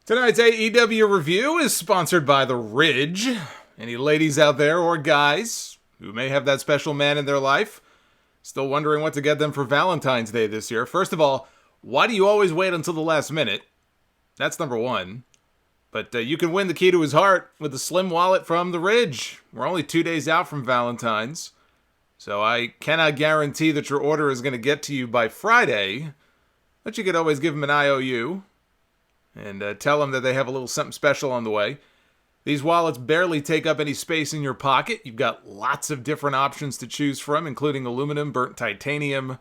Tonight's AEW review is sponsored by The Ridge. Any ladies out there, or guys, who may have that special man in their life, still wondering what to get them for Valentine's Day this year? First of all, why do you always wait until the last minute? That's number one. But you can win the key to his heart with a slim wallet from The Ridge. We're only 2 days out from Valentine's, so I cannot guarantee that your order is going to get to you by Friday, but you could always give them an IOU and tell them that they have a little something special on the way. These wallets barely take up any space in your pocket. You've got lots of different options to choose from, including aluminum, burnt titanium,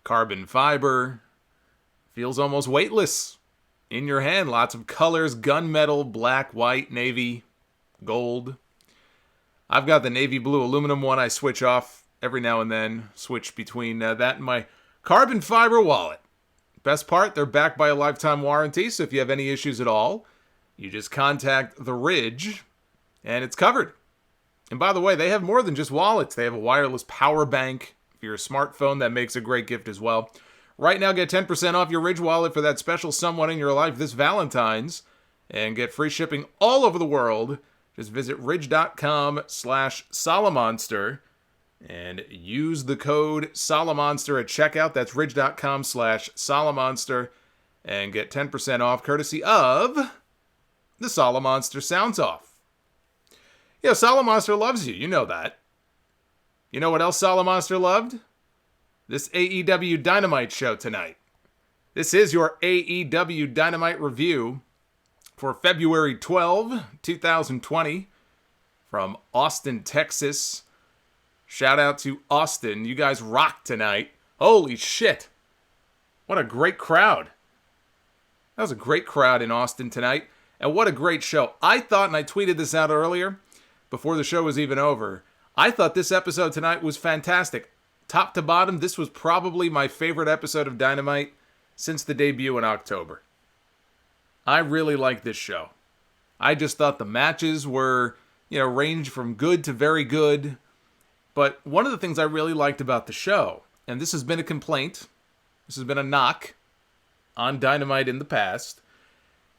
carbon fiber. Feels almost weightless in your hand. Lots of colors: gunmetal, black, white, navy, gold. I've got the navy blue aluminum one I switch off every now and then. Switch between that and my carbon fiber wallet. Best part, they're backed by a lifetime warranty, so if you have any issues at all, you just contact The Ridge, and it's covered. And by the way, they have more than just wallets. They have a wireless power bank for your smartphone that makes a great gift as well. Right now, get 10% off your Ridge wallet for that special someone in your life this Valentine's, and get free shipping all over the world. Just visit ridge.com/Solomonster and use the code Solomonster at checkout. That's ridge.com/Solomonster and get 10% off courtesy of the Solomonster Sounds Off. Yeah, Solomonster loves you. You know that. You know what else Solomonster loved? This AEW Dynamite show tonight. This is your AEW Dynamite review for February 12, 2020 from Austin, Texas. Shout out to Austin. You guys rocked tonight. Holy shit. What a great crowd. That was a great crowd in Austin tonight. And what a great show. I thought, and I tweeted this out earlier, before the show was even over, I thought this episode tonight was fantastic. Top to bottom, this was probably my favorite episode of Dynamite since the debut in October. I really liked this show. I just thought the matches were, ranged from good to very good. But one of the things I really liked about the show, and this has been a complaint, this has been a knock on Dynamite in the past,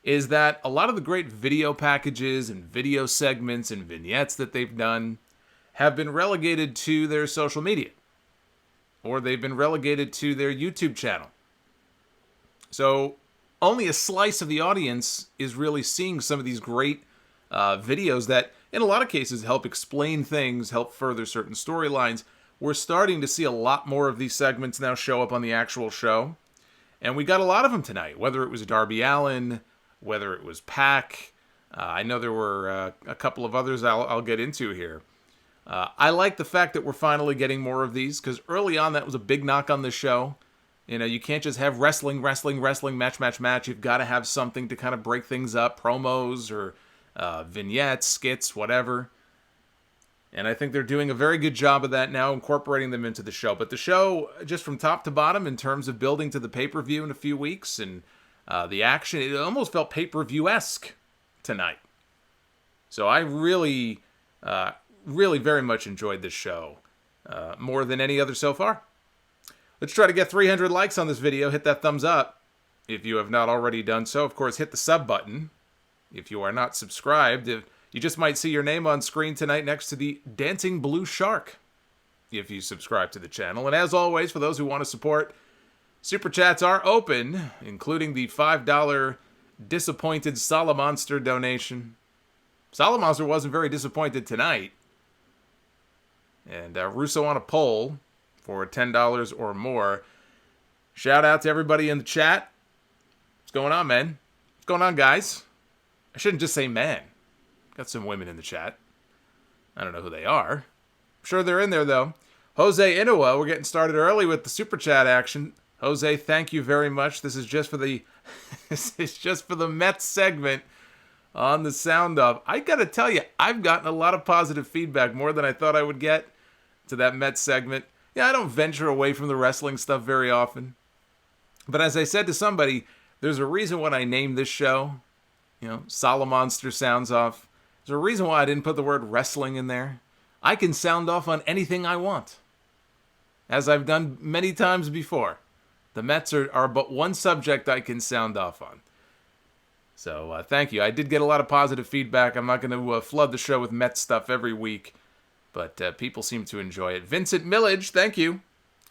is that a lot of the great video packages and video segments and vignettes that they've done have been relegated to their social media, or they've been relegated to their YouTube channel. So only a slice of the audience is really seeing some of these great videos that, in a lot of cases, help explain things, help further certain storylines. We're starting to see a lot more of these segments now show up on the actual show. And we got a lot of them tonight, whether it was Darby Allin, whether it was Pac. I know there were a couple of others I'll get into here. I like the fact that we're finally getting more of these, because early on that was a big knock on the show. You can't just have wrestling, match. You've got to have something to kind of break things up, promos or vignettes, skits, whatever. And I think they're doing a very good job of that now, incorporating them into the show. But the show, just from top to bottom, in terms of building to the pay-per-view in a few weeks, and the action, it almost felt pay-per-view-esque tonight. So I really very much enjoyed this show, more than any other so far. Let's try to get 300 likes on this video. Hit that thumbs up if you have not already done so. Of course, hit the sub button if you are not subscribed. You just might see your name on screen tonight next to the dancing blue shark if you subscribe to the channel. And as always, for those who want to support, Super Chats are open, including the $5 disappointed Solomonster donation. Solomonster wasn't very disappointed tonight. And Russo on a poll for $10 or more. Shout out to everybody in the chat. What's going on, man? What's going on, guys? I shouldn't just say man. Got some women in the chat. I don't know who they are. I'm sure they're in there, though. Jose Inoue, we're getting started early with the Super Chat action. Jose, thank you very much. This is just for the Mets segment on the Sound Off. I gotta tell you, I've gotten a lot of positive feedback, more than I thought I would get, to that Mets segment. Yeah, I don't venture away from the wrestling stuff very often. But as I said to somebody, there's a reason when I named this show, Solomonster Sounds Off. There's a reason why I didn't put the word wrestling in there. I can sound off on anything I want, as I've done many times before. The Mets are but one subject I can sound off on. So thank you. I did get a lot of positive feedback. I'm not going to flood the show with Mets stuff every week, but people seem to enjoy it. Vincent Millage, thank you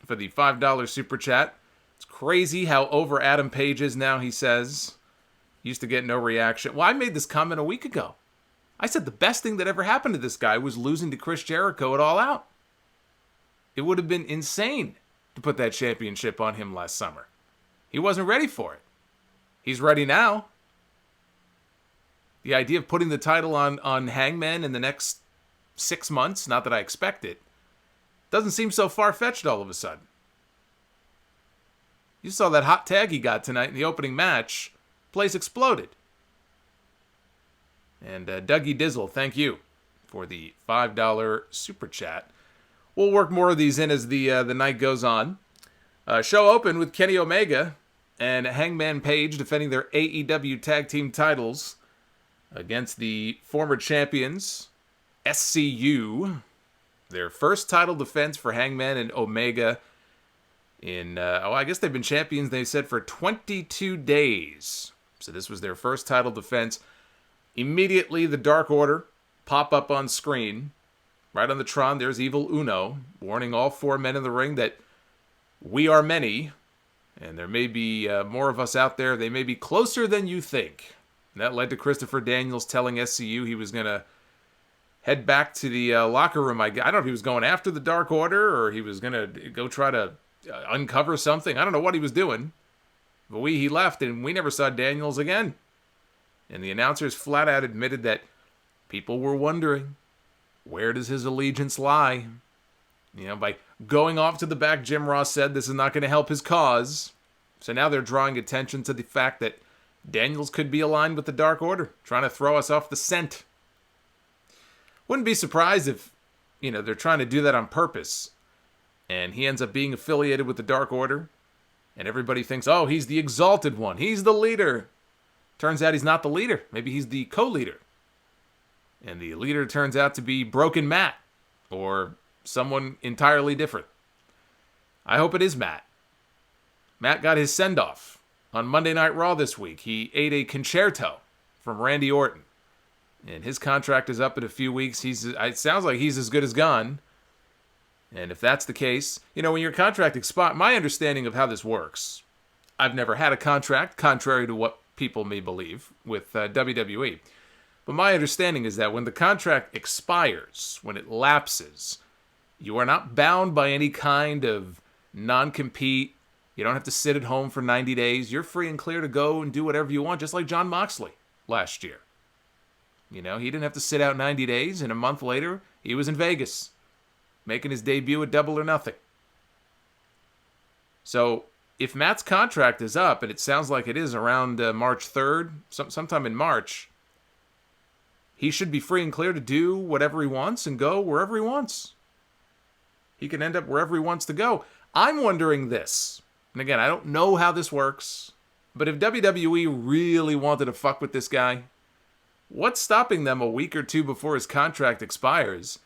for the $5 super chat. It's crazy how over Adam Page is now, he says. Used to get no reaction. Well, I made this comment a week ago. I said the best thing that ever happened to this guy was losing to Chris Jericho at All Out. It would have been insane to put that championship on him last summer. He wasn't ready for it. He's ready now. The idea of putting the title on Hangman in the next 6 months, not that I expect it, doesn't seem so far-fetched all of a sudden. You saw that hot tag he got tonight in the opening match. Place exploded. And Dougie Dizzle, thank you for the $5 super chat. We'll work more of these in as the night goes on. Show opened with Kenny Omega and Hangman Page defending their AEW tag team titles against the former champions, SCU. Their first title defense for Hangman and Omega in, I guess they've been champions, they said, for 22 days. So this was their first title defense. Immediately, the Dark Order pop up on screen. Right on the Tron, there's Evil Uno, warning all 4 men in the ring that we are many, and there may be more of us out there. They may be closer than you think. And that led to Christopher Daniels telling SCU he was going to head back to the locker room. I don't know if he was going after the Dark Order or he was going to go try to uncover something. I don't know what he was doing. But he left, and we never saw Daniels again. And the announcers flat out admitted that people were wondering, where does his allegiance lie? You know, by going off to the back, Jim Ross said this is not going to help his cause. So now they're drawing attention to the fact that Daniels could be aligned with the Dark Order, trying to throw us off the scent. Wouldn't be surprised if, they're trying to do that on purpose, and he ends up being affiliated with the Dark Order, and everybody thinks, oh, he's the exalted one, he's the leader. Turns out he's not the leader. Maybe he's the co-leader. And the leader turns out to be Broken Matt, or someone entirely different. I hope it is Matt. Matt got his send-off on Monday Night Raw this week. He ate a concerto from Randy Orton. And his contract is up in a few weeks. It sounds like he's as good as gone. And if that's the case, when your contract expires, my understanding of how this works, I've never had a contract, contrary to what people may believe, with WWE. But my understanding is that when the contract expires, when it lapses, you are not bound by any kind of non-compete. You don't have to sit at home for 90 days. You're free and clear to go and do whatever you want, just like Jon Moxley last year. He didn't have to sit out 90 days, and a month later, he was in Vegas, making his debut at Double or Nothing. So, if Matt's contract is up, and it sounds like it is around March 3rd, sometime in March, he should be free and clear to do whatever he wants and go wherever he wants. He can end up wherever he wants to go. I'm wondering this, and again, I don't know how this works, but if WWE really wanted to fuck with this guy, what's stopping them a week or two before his contract expires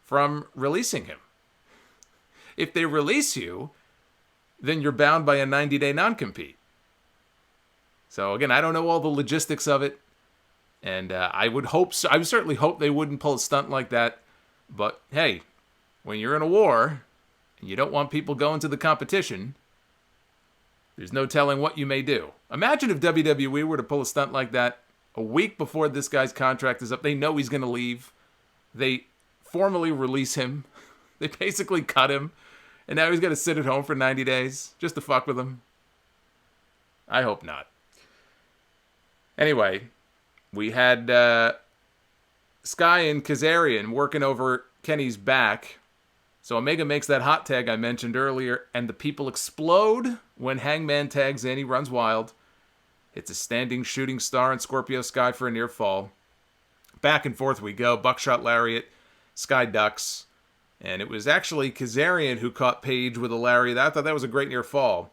from releasing him? If they release you, then you're bound by a 90-day non-compete. So again, I don't know all the logistics of it, and I would certainly hope they wouldn't pull a stunt like that. But hey, when you're in a war and you don't want people going to the competition, there's no telling what you may do. Imagine if WWE were to pull a stunt like that a week before this guy's contract is up. They know he's going to leave. They formally release him. They basically cut him. And now he's got to sit at home for 90 days just to fuck with him. I hope not. Anyway, we had Sky and Kazarian working over Kenny's back. So Omega makes that hot tag I mentioned earlier, and the people explode when Hangman tags in. He runs wild. It's a standing shooting star and Scorpio Sky for a near fall. Back and forth we go. Buckshot lariat. Sky ducks. And it was actually Kazarian who caught Page with a lariat. I thought that was a great near fall.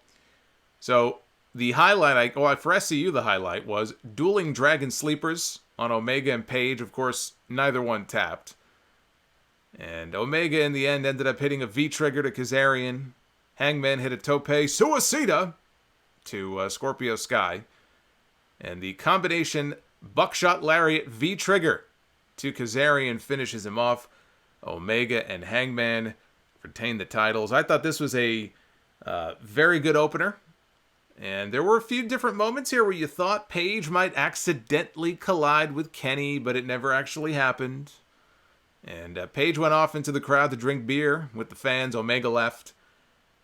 So the highlight, for SCU the highlight was dueling Dragon Sleepers on Omega and Page. Of course, neither one tapped. And Omega in the end ended up hitting a V-trigger to Kazarian. Hangman hit a tope suicida to Scorpio Sky. And the combination buckshot lariat V-trigger to Kazarian finishes him off. Omega and Hangman retain the titles. I thought this was a very good opener. And there were a few different moments here where you thought Paige might accidentally collide with Kenny, but it never actually happened. And Paige went off into the crowd to drink beer with the fans. Omega left.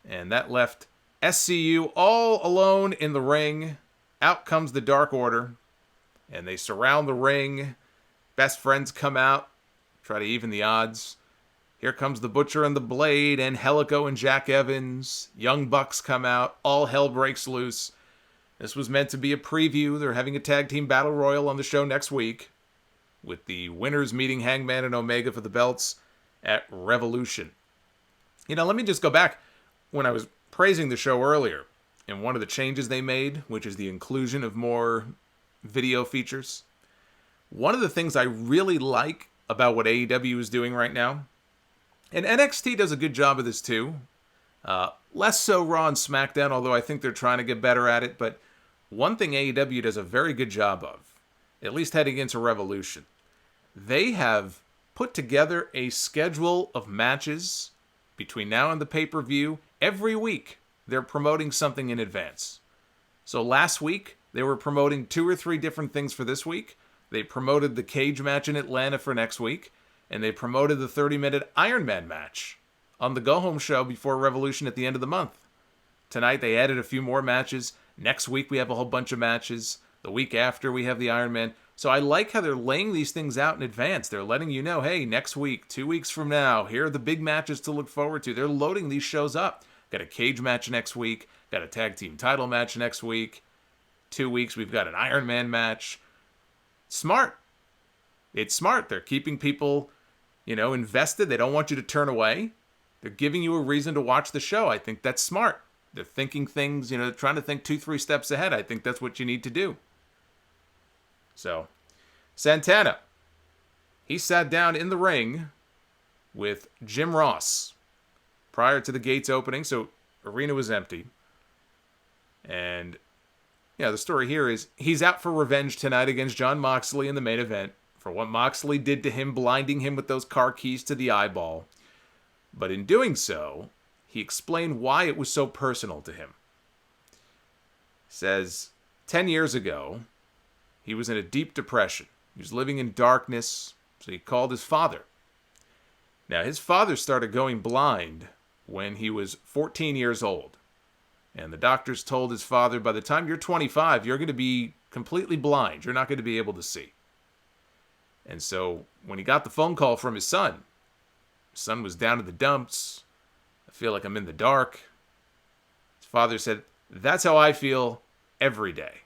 And that left SCU all alone in the ring. Out comes the Dark Order. And they surround the ring. Best friends come out. Try to even the odds. Here comes the Butcher and the Blade and Helico and Jack Evans. Young Bucks come out. All hell breaks loose. This was meant to be a preview. They're having a tag team battle royal on the show next week, with the winners meeting Hangman and Omega for the belts at Revolution. Let me just go back. When I was praising the show earlier, and one of the changes they made, which is the inclusion of more video features, one of the things I really like about what AEW is doing right now, and NXT does a good job of this too, less so Raw and SmackDown, although I think they're trying to get better at it, but one thing AEW does a very good job of, at least heading into Revolution, they have put together a schedule of matches between now and the pay-per-view. Every week, they're promoting something in advance. So last week, they were promoting 2 or 3 different things for this week. They promoted the cage match in Atlanta for next week, and they promoted the 30-minute Iron Man match on the go-home show before Revolution at the end of the month. Tonight, they added a few more matches. Next week, we have a whole bunch of matches. The week after, we have the Iron Man. So I like how they're laying these things out in advance. They're letting you know, hey, next week, 2 weeks from now, here are the big matches to look forward to. They're loading these shows up. Got a cage match next week. Got a tag team title match next week. 2 weeks, we've got an Iron Man match. Smart. It's smart. They're keeping people, invested. They don't want you to turn away. They're giving you a reason to watch the show. I think that's smart. They're thinking things, trying to think 2-3 steps ahead. I think that's what you need to do. So, Santana, he sat down in the ring with Jim Ross prior to the gates opening, so arena was empty. And, the story here is he's out for revenge tonight against Jon Moxley in the main event for what Moxley did to him, blinding him with those car keys to the eyeball. But in doing so, he explained why it was so personal to him. He says, 10 years ago, he was in a deep depression. He was living in darkness, so he called his father. Now, his father started going blind when he was 14 years old. And the doctors told his father, by the time you're 25, you're going to be completely blind. You're not going to be able to see. And so when he got the phone call from his son was down in the dumps. I feel like I'm in the dark. His father said, that's how I feel every day.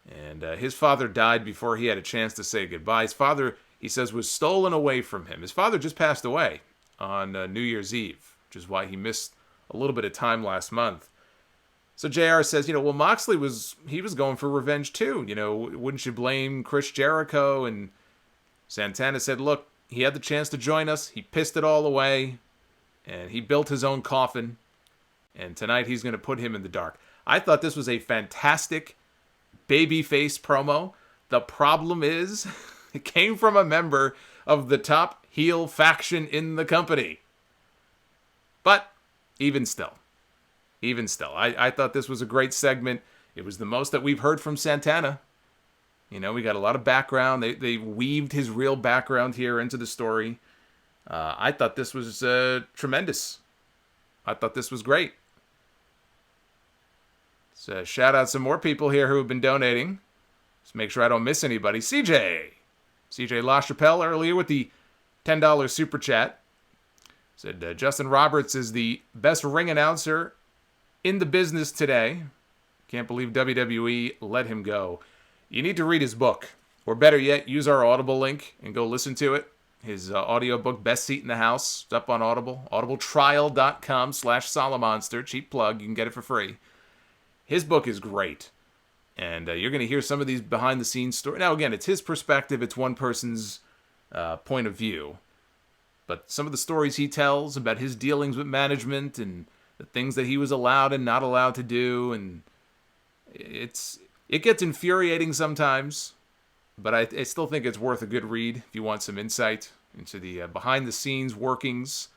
And his father died before he had a chance to say goodbye. His father, he says, was stolen away from him. His father just passed away on New Year's Eve, which is why he missed a little bit of time last month. So JR says, well, Moxley was going for revenge too. Wouldn't you blame Chris Jericho? And Santana said, look, he had the chance to join us. He pissed it all away. And he built his own coffin. And tonight he's going to put him in the dark. I thought this was a fantastic babyface promo. The problem is, it came from a member of the top heel faction in the company. But even still, I thought this was a great segment. It was the most that we've heard from Santana. We got a lot of background. They weaved his real background here into the story. I thought this was tremendous. I thought this was great. So shout out some more people here who have been donating. Just make sure I don't miss anybody. CJ LaChapelle earlier with the $10 super chat. Said Justin Roberts is the best ring announcer in the business today. Can't believe WWE let him go. You need to read his book. Or better yet, use our Audible link and go listen to it. His audiobook, Best Seat in the House, is up on Audible. audibletrial.com/Solomonster. Cheap plug. You can get it for free. His book is great. And you're going to hear some of these behind-the-scenes stories. Now, again, it's his perspective. It's one person's point of view. But some of the stories he tells about his dealings with management and the things that he was allowed and not allowed to do, and it's It gets infuriating sometimes, but I still think it's worth a good read if you want some insight into the behind-the-scenes workings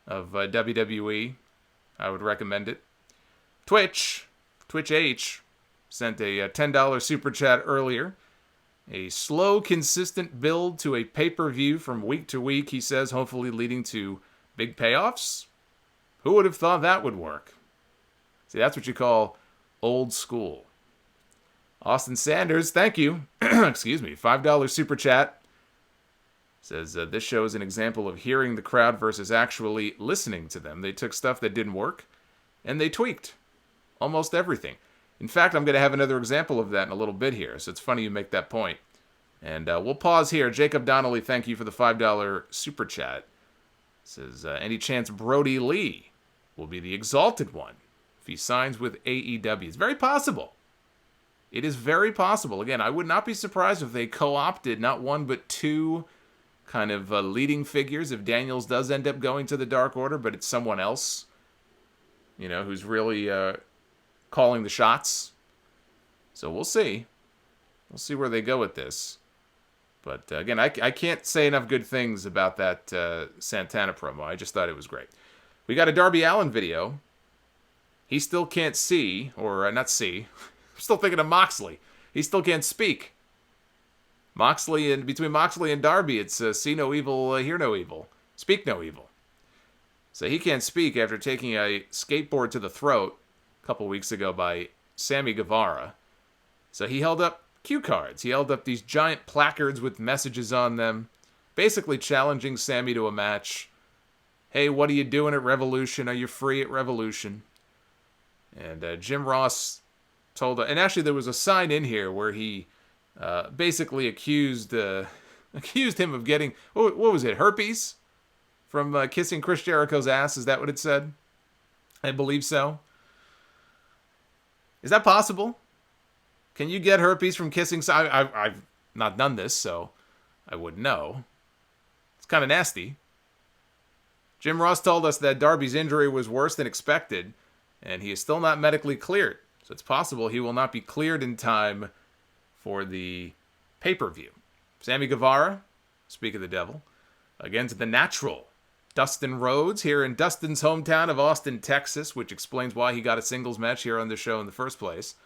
of WWE. I would recommend it. Twitch H, sent a $10 super chat earlier. A slow, consistent build to a pay-per-view from week to week, he says, hopefully leading to big payoffs. Who would have thought that would work? See, that's what you call old school. Austin Sanders, thank you. Excuse me, $5 super chat. Says, this show is an example of hearing the crowd versus actually listening to them. They took stuff that didn't work, and they tweaked almost everything. In fact, I'm going to have another example of that in a little bit here, so it's funny you make that point. And we'll pause here. Jacob Donnelly, thank you for the $5 super chat. Says, any chance Brody Lee will be the exalted one if he signs with AEW? It's very possible. It is very possible. Again, I would not be surprised if they co-opted not one but two kind of leading figures if Daniels does end up going to the Dark Order, but it's someone else, you know, who's really calling the shots. So we'll see. We'll see where they go with this. But again, I can't say enough good things about that Santana promo. I just thought it was great. We got a Darby Allin video. He still can't see, or not see. I'm still thinking of Moxley. He still can't speak. Between Moxley and Darby, it's see no evil, hear no evil, speak no evil. So he can't speak after taking a skateboard to the throat a couple weeks ago by Sammy Guevara. So he held up cue cards. He held up these giant placards with messages on them, basically challenging Sammy to a match. Hey, what are you doing at Revolution? Are you free at Revolution? And Jim Ross told... and actually there was a sign in here where he basically accused him of getting... what was it? Herpes? From kissing Chris Jericho's ass? Is that what it said? I believe so. Is that possible? Can you get herpes from kissing? I've not done this, so I wouldn't know. It's kind of nasty. Jim Ross told us that Darby's injury was worse than expected, and he is still not medically cleared. So it's possible he will not be cleared in time for the pay-per-view. Sammy Guevara, speak of the devil, against the Natural, Dustin Rhodes, here in Dustin's hometown of Austin, Texas, which explains why he got a singles match here on the show in the first place.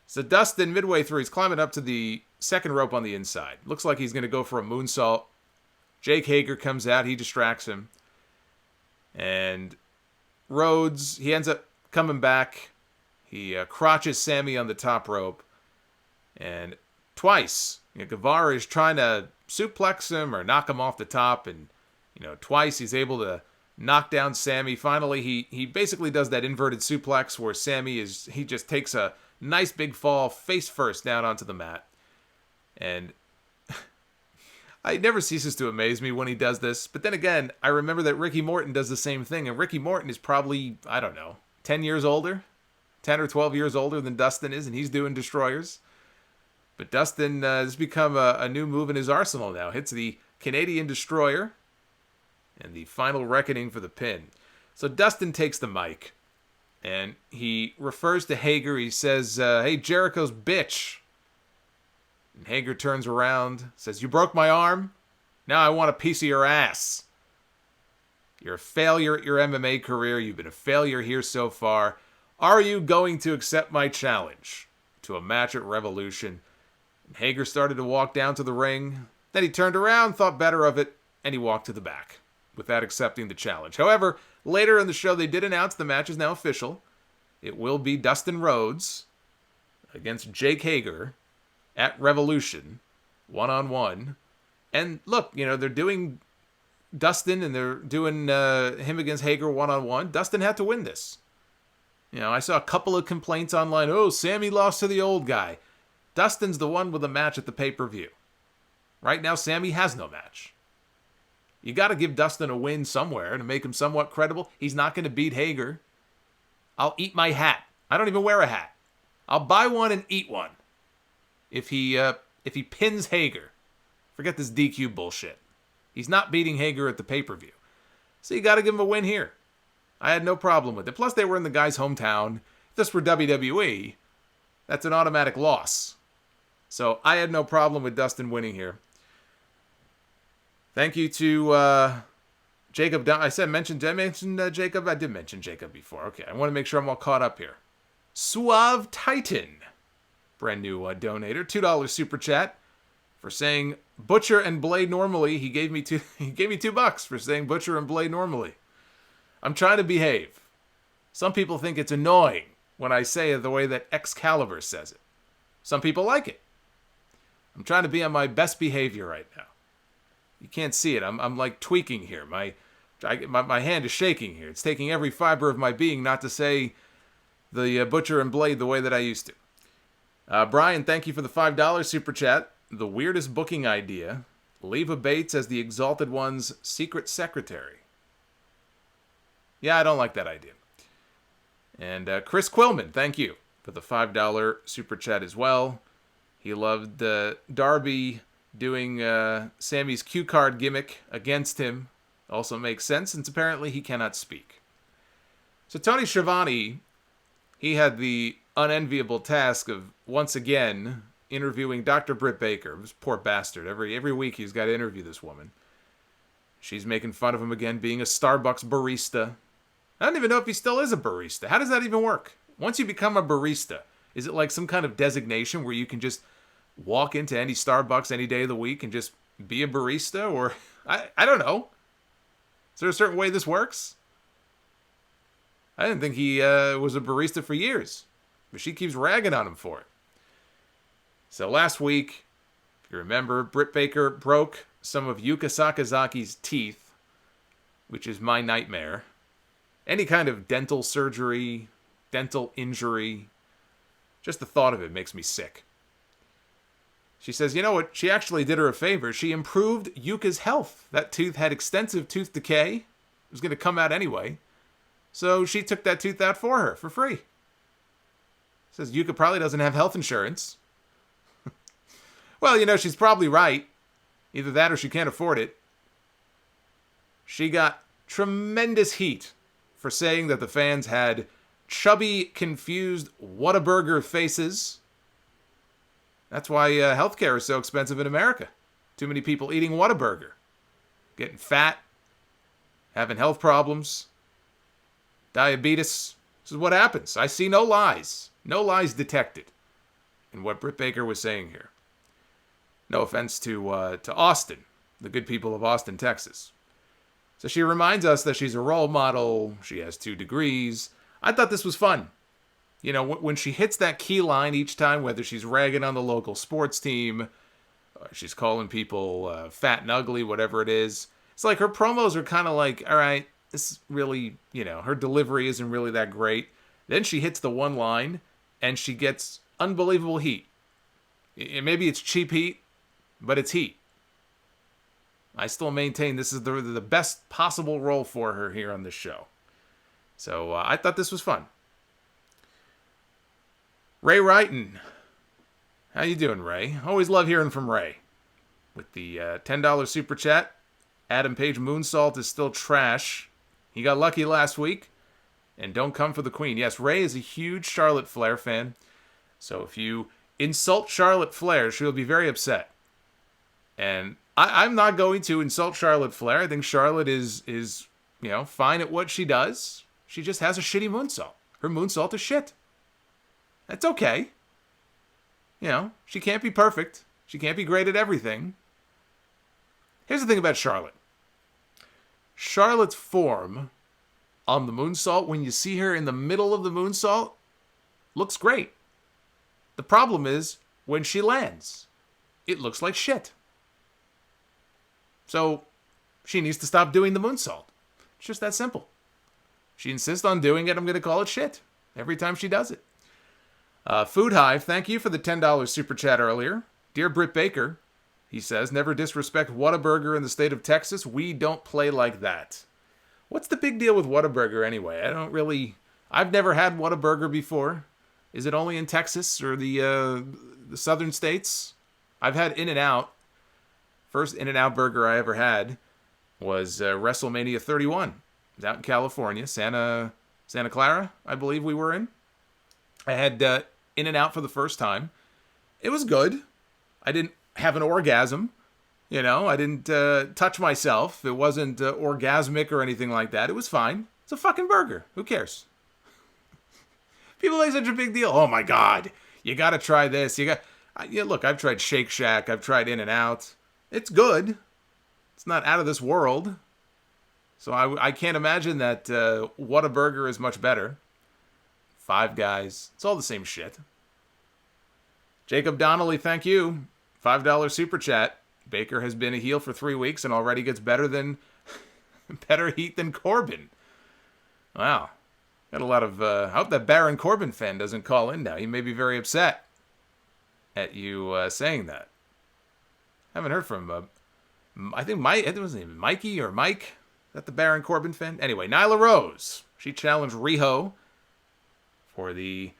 So Dustin, midway through, he's climbing up to the second rope on the inside. Looks like he's going to go for a moonsault. Jake Hager comes out. He distracts him. And Rhodes, he ends up coming back. He crotches Sammy on the top rope. And twice, Guevara is trying to suplex him or knock him off the top. And, twice he's able to knock down Sammy. Finally, he basically does that inverted suplex where Sammy he just takes a nice big fall face first down onto the mat. And it never ceases to amaze me when he does this. But then again, I remember that Ricky Morton does the same thing. And Ricky Morton is probably, 10 years older. 10 or 12 years older than Dustin is. And he's doing destroyers. But Dustin has become a new move in his arsenal now. Hits the Canadian Destroyer. And the final reckoning for the pin. So Dustin takes the mic. And he refers to Hager. He says, hey, Jericho's bitch. And Hager turns around, says, you broke my arm? Now I want a piece of your ass. You're a failure at your MMA career. You've been a failure here so far. Are you going to accept my challenge to a match at Revolution? And Hager started to walk down to the ring. Then he turned around, thought better of it, and he walked to the back without accepting the challenge. However, later in the show, they did announce the match is now official. It will be Dustin Rhodes against Jake Hager at Revolution, one-on-one. And look, they're doing Dustin and they're doing him against Hager one-on-one. Dustin had to win this. I saw a couple of complaints online. Oh, Sammy lost to the old guy. Dustin's the one with a match at the pay-per-view. Right now, Sammy has no match. You got to give Dustin a win somewhere to make him somewhat credible. He's not going to beat Hager. I'll eat my hat. I don't even wear a hat. I'll buy one and eat one. If he pins Hager. Forget this DQ bullshit. He's not beating Hager at the pay-per-view. So you got to give him a win here. I had no problem with it. Plus, they were in the guy's hometown. If this were WWE, that's an automatic loss. So I had no problem with Dustin winning here. Thank you to Jacob. Did I mention Jacob? I did mention Jacob before. Okay, I want to make sure I'm all caught up here. Suave Titan, brand new donator, $2 super chat for saying Butcher and Blade normally. He gave me $2 for saying Butcher and Blade normally. I'm trying to behave. Some people think it's annoying when I say it the way that Excalibur says it. Some people like it. I'm trying to be on my best behavior right now. You can't see it. I'm like tweaking here. My hand is shaking here. It's taking every fiber of my being not to say the Butcher and Blade the way that I used to. Brian, thank you for the $5 super chat. The weirdest booking idea. Leva Bates as the Exalted One's secret secretary. Yeah, I don't like that idea. And Chris Quillman, thank you for the $5 super chat as well. He loved Darby doing Sammy's cue card gimmick against him. Also makes sense, since apparently he cannot speak. So Tony Schiavone, he had the unenviable task of, once again, interviewing Dr. Britt Baker. This poor bastard. Every week he's got to interview this woman. She's making fun of him again, being a Starbucks barista. I don't even know if he still is a barista. How does that even work? Once you become a barista, is it like some kind of designation where you can just walk into any Starbucks any day of the week and just be a barista? Or, I don't know. Is there a certain way this works? I didn't think he was a barista for years. But she keeps ragging on him for it. So last week, if you remember, Britt Baker broke some of Yuka Sakazaki's teeth, which is my nightmare. Any kind of dental surgery, dental injury, just the thought of it makes me sick. She says, you know what? She actually did her a favor. She improved Yuka's health. That tooth had extensive tooth decay. It was going to come out anyway. So she took that tooth out for her for free. Says Yuka probably doesn't have health insurance. Well, you know, she's probably right. Either that or she can't afford it. She got tremendous heat for saying that the fans had chubby, confused Whataburger faces. That's why healthcare is so expensive in America. Too many people eating Whataburger. Getting fat. Having health problems. Diabetes. This is what happens. I see no lies. No lies detected in what Britt Baker was saying here. No offense to Austin, the good people of Austin, Texas. So she reminds us that she's a role model. She has 2 degrees. I thought this was fun. You know, when she hits that key line each time, whether she's ragging on the local sports team, or she's calling people fat and ugly, whatever it is, it's like her promos are kind of like, all right, this is really, you know, her delivery isn't really that great. Then she hits the one line, and she gets unbelievable heat. Maybe it's cheap heat, but it's heat. I still maintain this is the best possible role for her here on this show. So I thought this was fun. Ray Wrighton. How you doing, Ray? Always love hearing from Ray. With the $10 super chat. Adam Page Moonsault is still trash. He got lucky last week. And don't come for the queen. Yes, Ray is a huge Charlotte Flair fan. So if you insult Charlotte Flair, she'll be very upset. And I'm not going to insult Charlotte Flair. I think Charlotte is you know, fine at what she does. She just has a shitty moonsault. Her moonsault is shit. That's okay. You know, she can't be perfect. She can't be great at everything. Here's the thing about Charlotte. Charlotte's form on the moonsault, when you see her in the middle of the moonsault, looks great. The problem is, when she lands, it looks like shit. So, she needs to stop doing the moonsault. It's just that simple. She insists on doing it, I'm going to call it shit every time she does it. Food Hive, thank you for the $10 super chat earlier. Dear Britt Baker, he says, never disrespect Whataburger in the state of Texas. We don't play like that. What's the big deal with Whataburger anyway? I've never had Whataburger before. Is it only in Texas or the southern states? I've had In-N-Out. First In-N-Out burger I ever had was WrestleMania 31. It was out in California, Santa Clara, I believe we were in. I had In-N-Out for the first time. It was good. I didn't have an orgasm. You know, I didn't touch myself. It wasn't orgasmic or anything like that. It was fine. It's a fucking burger. Who cares? People make such a big deal. Oh my God, you got to try this. Look, I've tried Shake Shack. I've tried In-N-Out. It's good. It's not out of this world. So I can't imagine that Whataburger is much better. Five Guys. It's all the same shit. Jacob Donnelly, thank you. $5 super chat. Baker has been a heel for 3 weeks and already gets better heat than Corbin. Wow. Got a lot of... I hope that Baron Corbin fan doesn't call in now. He may be very upset at you saying that. Haven't heard from... I think it was even Mikey or Mike. Is that the Baron Corbin fan? Anyway, Nyla Rose. She challenged Riho for the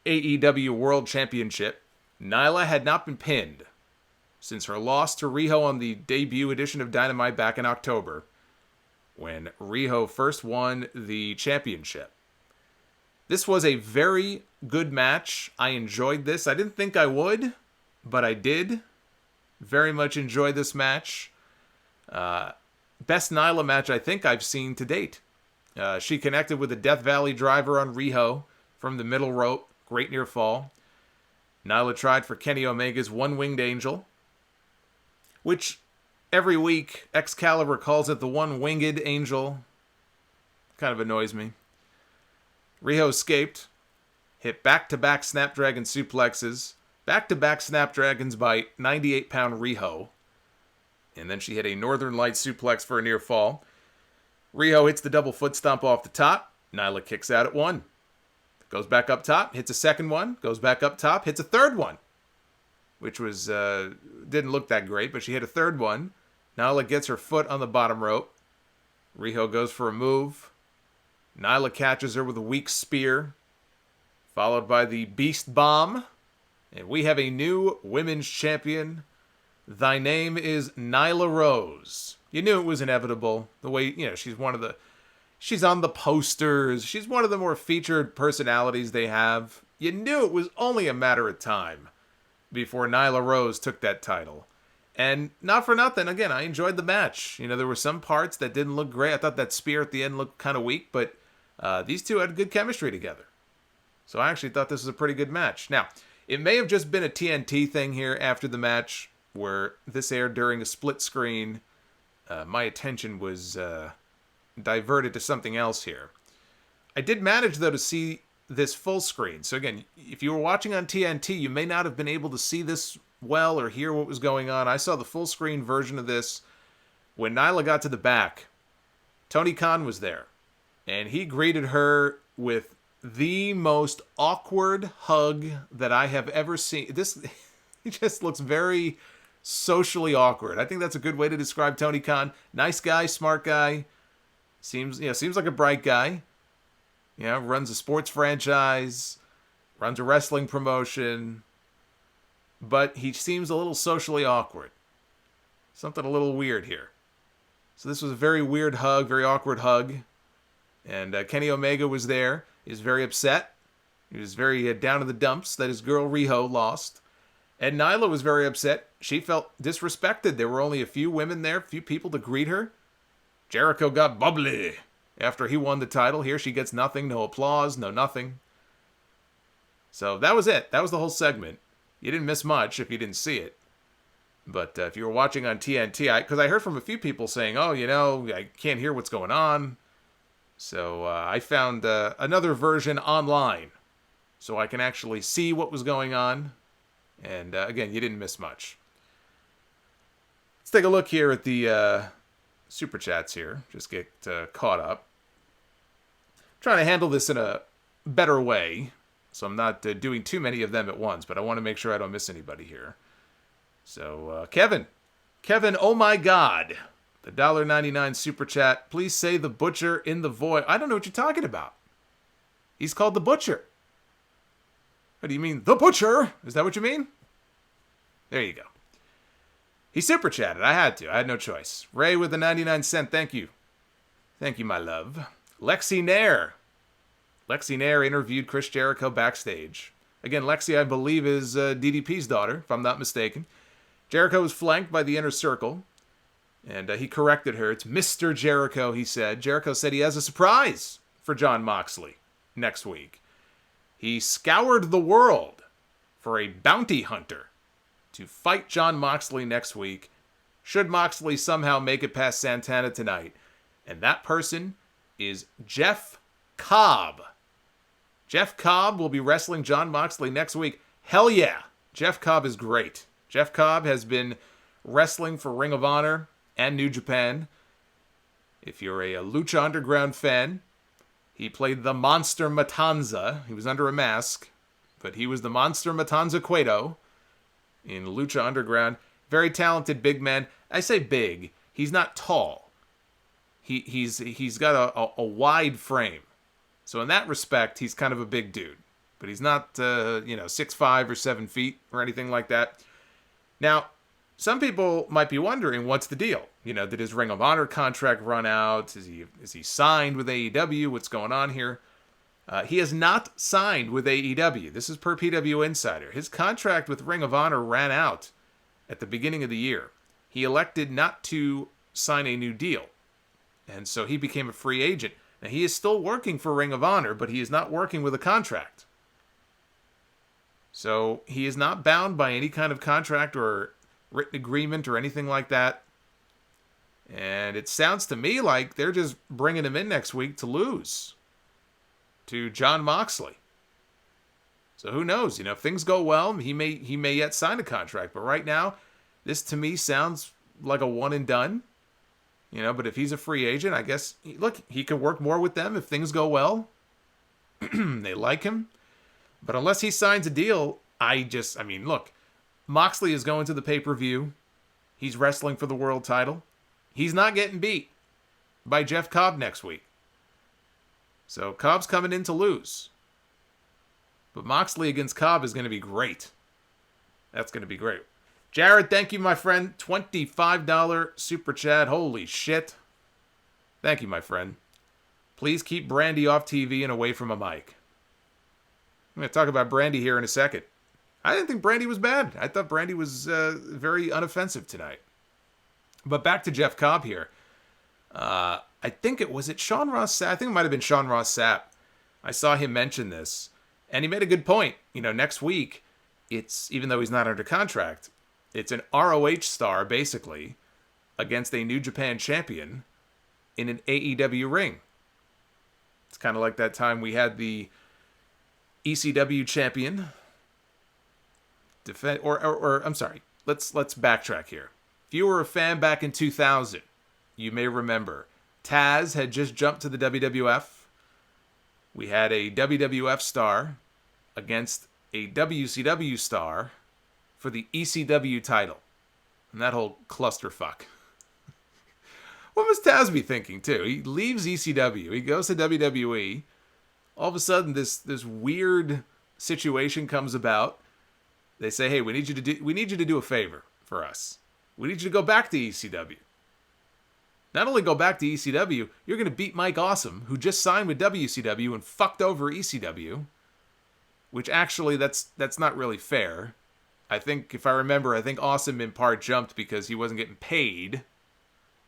AEW World Championship. Nyla had not been pinned since her loss to Riho on the debut edition of Dynamite back in October, when Riho first won the championship. This was a very good match. I enjoyed this. I didn't think I would, but I did. Very much enjoyed this match. Best Nyla match I think I've seen to date. She connected with a Death Valley driver on Riho from the middle rope. Great near fall. Nyla tried for Kenny Omega's One-Winged Angel, which every week Excalibur calls it the One-Winged Angel. Kind of annoys me. Riho escaped, hit back-to-back Snapdragon suplexes, back-to-back Snapdragons by 98-pound Riho, and then she hit a Northern Light suplex for a near fall. Riho hits the double foot stomp off the top. Nyla kicks out at one. Goes back up top, hits a second one, goes back up top, hits a third one, which was, didn't look that great, but she hit a third one. Nyla gets her foot on the bottom rope. Riho goes for a move. Nyla catches her with a weak spear, followed by the Beast Bomb. And we have a new women's champion. Thy name is Nyla Rose. You knew it was inevitable. The way, she's on the posters. She's one of the more featured personalities they have. You knew it was only a matter of time before Nyla Rose took that title. And not for nothing, again, I enjoyed the match. There were some parts that didn't look great. I thought that spear at the end looked kind of weak, but these two had good chemistry together. So I actually thought this was a pretty good match. Now, it may have just been a TNT thing here after the match, where this aired during a split screen. My attention was diverted to something else here. I did manage, though, to see this full screen. So again, if you were watching on TNT, you may not have been able to see this well or hear what was going on. I saw the full screen version of this. When Nyla got to the back, Tony Khan was there, and he greeted her with the most awkward hug that I have ever seen. He just looks very socially awkward. I think that's a good way to describe Tony Khan. Nice guy, smart guy. Seems like a bright guy. Runs a sports franchise, runs a wrestling promotion, but he seems a little socially awkward. Something a little weird here. So this was a very weird hug, very awkward hug. And Kenny Omega was there. He was very upset. He was very down in the dumps that his girl Riho lost. And Nyla was very upset. She felt disrespected. There were only a few women there, a few people to greet her. Jericho got bubbly after he won the title. Here she gets nothing, no applause, no nothing. So that was it. That was the whole segment. You didn't miss much if you didn't see it. But if you were watching on TNT, because I heard from a few people saying, I can't hear what's going on. So I found another version online so I can actually see what was going on. And again, you didn't miss much. Let's take a look here at the Super Chats here. Just get caught up. I'm trying to handle this in a better way, so I'm not doing too many of them at once, but I want to make sure I don't miss anybody here. So, Kevin, oh my God, the $1.99 Super Chat. Please say the Butcher in the void. I don't know what you're talking about. He's called the Butcher. What do you mean, the Butcher? Is that what you mean? There you go. He super chatted. I had to. I had no choice. Ray with the 99 cent. Thank you. Thank you, my love. Lexi Nair. Lexi Nair interviewed Chris Jericho backstage. Again, Lexi, I believe, is DDP's daughter, if I'm not mistaken. Jericho was flanked by the Inner Circle, and he corrected her. It's Mr. Jericho, he said. Jericho said he has a surprise for Jon Moxley next week. He scoured the world for a bounty hunter to fight Jon Moxley next week, should Moxley somehow make it past Santana tonight. And that person is Jeff Cobb. Jeff Cobb will be wrestling Jon Moxley next week. Hell yeah. Jeff Cobb is great. Jeff Cobb has been wrestling for Ring of Honor and New Japan. If you're a Lucha Underground fan, he played the Monster Matanza. He was under a mask, but he was the Monster Matanza Cueto in Lucha Underground. Very talented big man. I say big. He's not tall. He's got a wide frame. So in that respect, he's kind of a big dude. But he's not, 6'5" or 7 feet or anything like that. Now, some people might be wondering, what's the deal? Did his Ring of Honor contract run out? Is he signed with AEW? What's going on here? He has not signed with AEW. This is per PW Insider. His contract with Ring of Honor ran out at the beginning of the year. He elected not to sign a new deal. And so he became a free agent. Now, he is still working for Ring of Honor, but he is not working with a contract. So he is not bound by any kind of contract or written agreement or anything like that. And it sounds to me like they're just bringing him in next week to lose to Jon Moxley. So who knows? If things go well, he may yet sign a contract. But right now, this to me sounds like a one and done. But if he's a free agent, I guess, look, he could work more with them if things go well. They like him. But unless he signs a deal, look, Moxley is going to the pay-per-view. He's wrestling for the world title. He's not getting beat by Jeff Cobb next week. So Cobb's coming in to lose. But Moxley against Cobb is going to be great. That's going to be great. Jared, thank you, my friend. $25 super chat. Holy shit. Thank you, my friend. Please keep Brandy off TV and away from a mic. I'm going to talk about Brandy here in a second. I didn't think Brandy was bad. I thought Brandy was very unoffensive tonight. But back to Jeff Cobb here. I think it was Sean Ross Sapp. I think it might have been Sean Ross Sapp. I saw him mention this. And he made a good point. Next week, even though he's not under contract, it's an ROH star, basically, against a New Japan champion in an AEW ring. It's kind of like that time we had the ECW champion defend, or I'm sorry, let's backtrack here. If you were a fan back in 2000, you may remember Taz had just jumped to the WWF. We had a WWF star against a WCW star for the ECW title. And that whole clusterfuck. What was Taz be thinking, too? He leaves ECW. He goes to WWE. All of a sudden, this weird situation comes about. They say, hey, we need you to do a favor for us. We need you to go back to ECW. Not only go back to ECW, you're going to beat Mike Awesome, who just signed with WCW and fucked over ECW. Which actually, that's not really fair. I think, if I remember, Awesome in part jumped because he wasn't getting paid.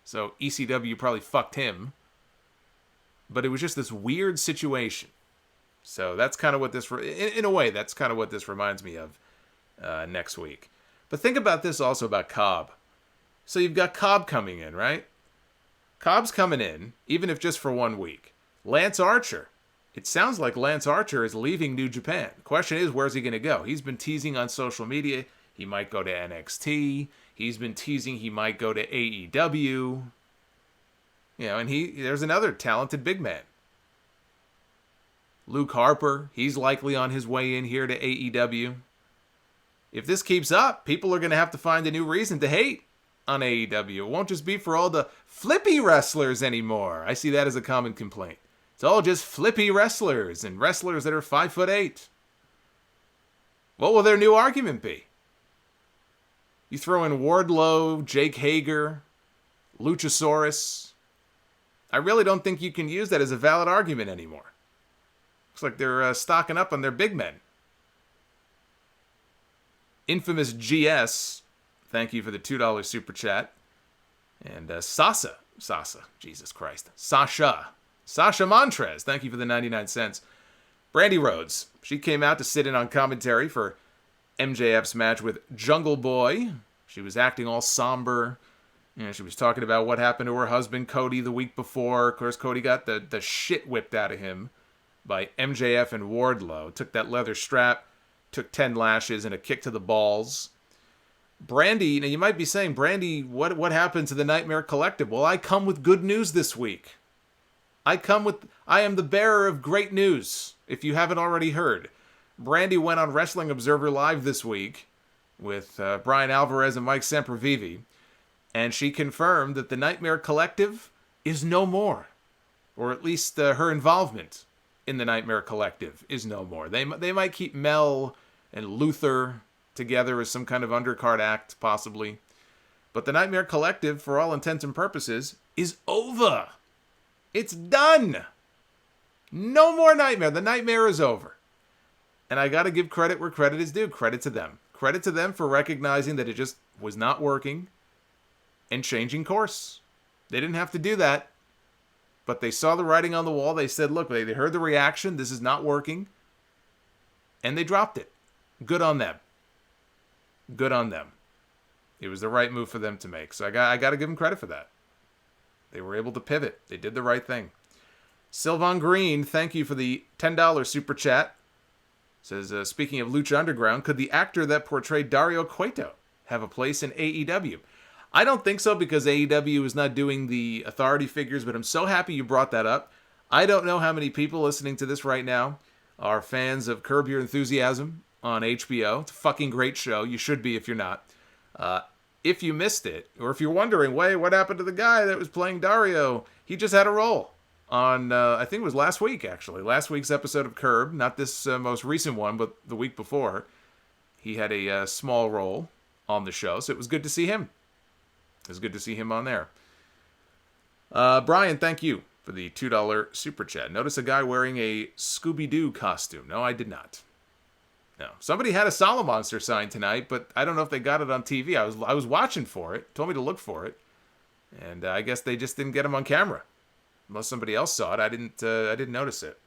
So ECW probably fucked him. But it was just this weird situation. So that's kind of what this, in a way, that's kind of what this reminds me of next week. But think about this also about Cobb. So you've got Cobb coming in, right? Cobb's coming in, even if just for 1 week. Lance Archer. It sounds like Lance Archer is leaving New Japan. The question is, where's he going to go? He's been teasing on social media. He might go to NXT. He's been teasing he might go to AEW. And there's another talented big man. Luke Harper, he's likely on his way in here to AEW. If this keeps up, people are going to have to find a new reason to hate on AEW. It won't just be for all the flippy wrestlers anymore. I see that as a common complaint. It's all just flippy wrestlers and wrestlers that are 5'8". What will their new argument be? You throw in Wardlow, Jake Hager, Luchasaurus. I really don't think you can use that as a valid argument anymore. Looks like they're stocking up on their big men. Infamous GS, thank you for the $2 super chat. And Sasha, Jesus Christ. Sasha Montrez, thank you for the 99 cents. Brandy Rhodes, she came out to sit in on commentary for MJF's match with Jungle Boy. She was acting all somber. She was talking about what happened to her husband, Cody, the week before. Of course, Cody got the shit whipped out of him by MJF and Wardlow. Took that leather strap, took 10 lashes and a kick to the balls. Brandy, now you might be saying, Brandy, what happened to the Nightmare Collective? Well, I come with good news this week. I am the bearer of great news, if you haven't already heard. Brandy went on Wrestling Observer Live this week with Brian Alvarez and Mike Sempervive, and she confirmed that the Nightmare Collective is no more. Or at least her involvement in the Nightmare Collective is no more. They might keep Mel and Luther together as some kind of undercard act, possibly. But the Nightmare Collective, for all intents and purposes, is over. It's done. No more Nightmare. The Nightmare is over. And I gotta give credit where credit is due. Credit to them. Credit to them for recognizing that it just was not working and changing course. They didn't have to do that. But they saw the writing on the wall. They said, look, they heard the reaction. This is not working. And they dropped it. Good on them. Good on them. It was the right move for them to make. So I got to give them credit for that. They were able to pivot. They did the right thing. Sylvan Green, thank you for the $10 super chat. Says, speaking of Lucha Underground, could the actor that portrayed Dario Cueto have a place in AEW? I don't think so, because AEW is not doing the authority figures, but I'm so happy you brought that up. I don't know how many people listening to this right now are fans of Curb Your Enthusiasm on HBO. It's a fucking great show. You should be if you're not. If you missed it, or if you're wondering, wait, what happened to the guy that was playing Dario? He just had a role on, I think it was last week, actually. Last week's episode of Curb. Not this most recent one, but the week before. He had a small role on the show, so it was good to see him. It was good to see him on there. Brian, thank you for the $2 super chat. Notice a guy wearing a Scooby-Doo costume. No, I did not. No. Somebody had a Solomonster sign tonight, but I don't know if they got it on TV. I was watching for it. Told me to look for it. And I guess they just didn't get him on camera. Unless somebody else saw it. I didn't notice it.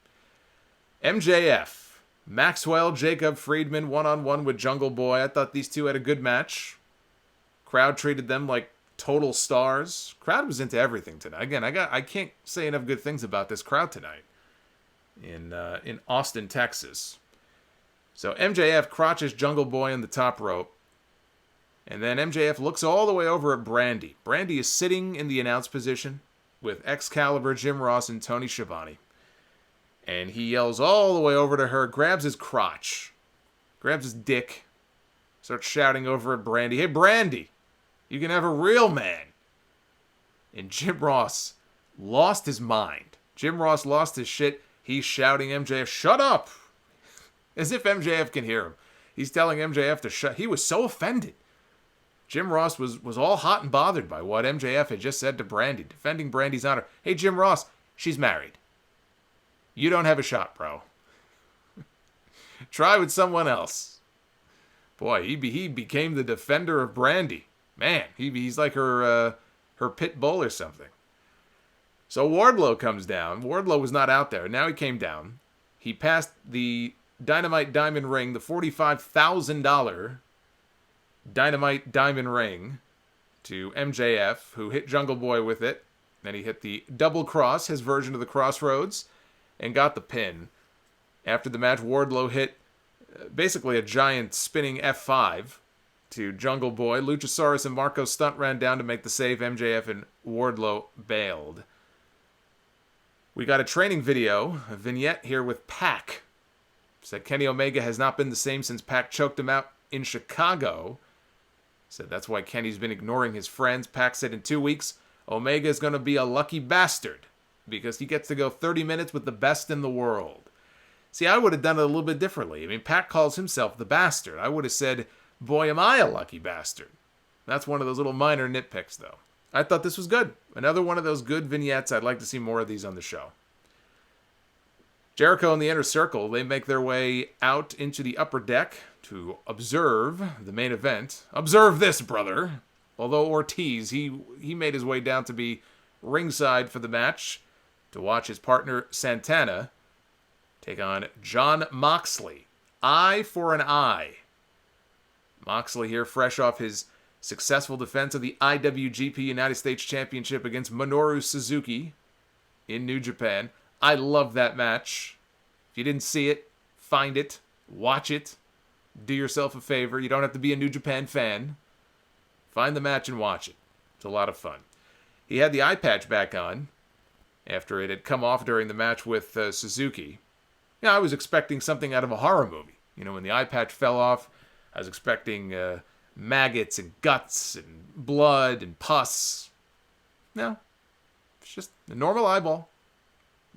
MJF. Maxwell, Jacob Friedman, one-on-one with Jungle Boy. I thought these two had a good match. Crowd treated them like total stars. Crowd was into everything tonight. Again, I can't say enough good things about this crowd tonight in Austin, Texas. So MJF crotches Jungle Boy on the top rope. And then MJF looks all the way over at Brandy. Brandy is sitting in the announce position with Excalibur, Jim Ross, and Tony Schiavone. And he yells all the way over to her, grabs his crotch, grabs his dick, starts shouting over at Brandy, "Hey, Brandy, you can have a real man." And Jim Ross lost his mind. Jim Ross lost his shit. He's shouting MJF, "Shut up!" As if MJF can hear him. He's telling MJF to shut. He was so offended. Jim Ross was all hot and bothered by what MJF had just said to Brandy, defending Brandy's honor. Hey, Jim Ross, she's married. You don't have a shot, bro. Try with someone else. Boy, he became the defender of Brandy. Man, he's like her pit bull or something. So Wardlow comes down. Wardlow was not out there. Now he came down. He passed the Dynamite Diamond Ring, the $45,000 Dynamite Diamond Ring, to MJF, who hit Jungle Boy with it. Then he hit the Double Cross, his version of the Crossroads, and got the pin. After the match, Wardlow hit basically a giant spinning F5 to Jungle Boy. Luchasaurus and Marco Stunt ran down to make the save. MJF and Wardlow bailed. We got a training video, a vignette here with Pac. Said Kenny Omega has not been the same since Pac choked him out in Chicago. Said that's why Kenny's been ignoring his friends. Pac said in 2 weeks, Omega is going to be a lucky bastard because he gets to go 30 minutes with the best in the world. See, I would have done it a little bit differently. I mean, Pac calls himself the bastard. I would have said, boy, am I a lucky bastard. That's one of those little minor nitpicks, though. I thought this was good. Another one of those good vignettes. I'd like to see more of these on the show. Jericho and the Inner Circle, they make their way out into the upper deck to observe the main event. Observe this, brother. Although Ortiz, he made his way down to be ringside for the match to watch his partner Santana take on Jon Moxley. Eye for an eye. Moxley here fresh off his successful defense of the IWGP United States Championship against Minoru Suzuki in New Japan. I love that match. If you didn't see it, find it, watch it, do yourself a favor. You don't have to be a New Japan fan. Find the match and watch it. It's a lot of fun. He had the eye patch back on after it had come off during the match with Suzuki. Yeah, I was expecting something out of a horror movie. When the eye patch fell off, I was expecting maggots and guts and blood and pus. No, it's just a normal eyeball.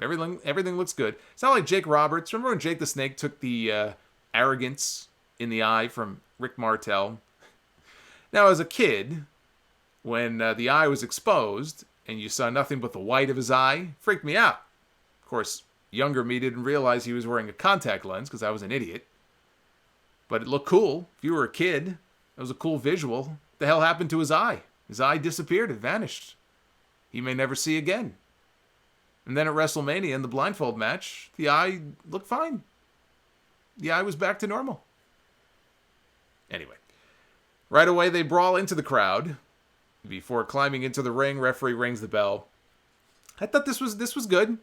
Everything looks good. It's not like Jake Roberts. Remember when Jake the Snake took the arrogance in the eye from Rick Martel? Now, as a kid, when the eye was exposed and you saw nothing but the white of his eye, freaked me out. Of course, younger me didn't realize he was wearing a contact lens because I was an idiot. But it looked cool. If you were a kid, it was a cool visual. What the hell happened to his eye? His eye disappeared. It vanished. He may never see again. And then at WrestleMania in the blindfold match, the eye looked fine. The eye was back to normal. Anyway, right away they brawl into the crowd. Before climbing into the ring, referee rings the bell. I thought this was good.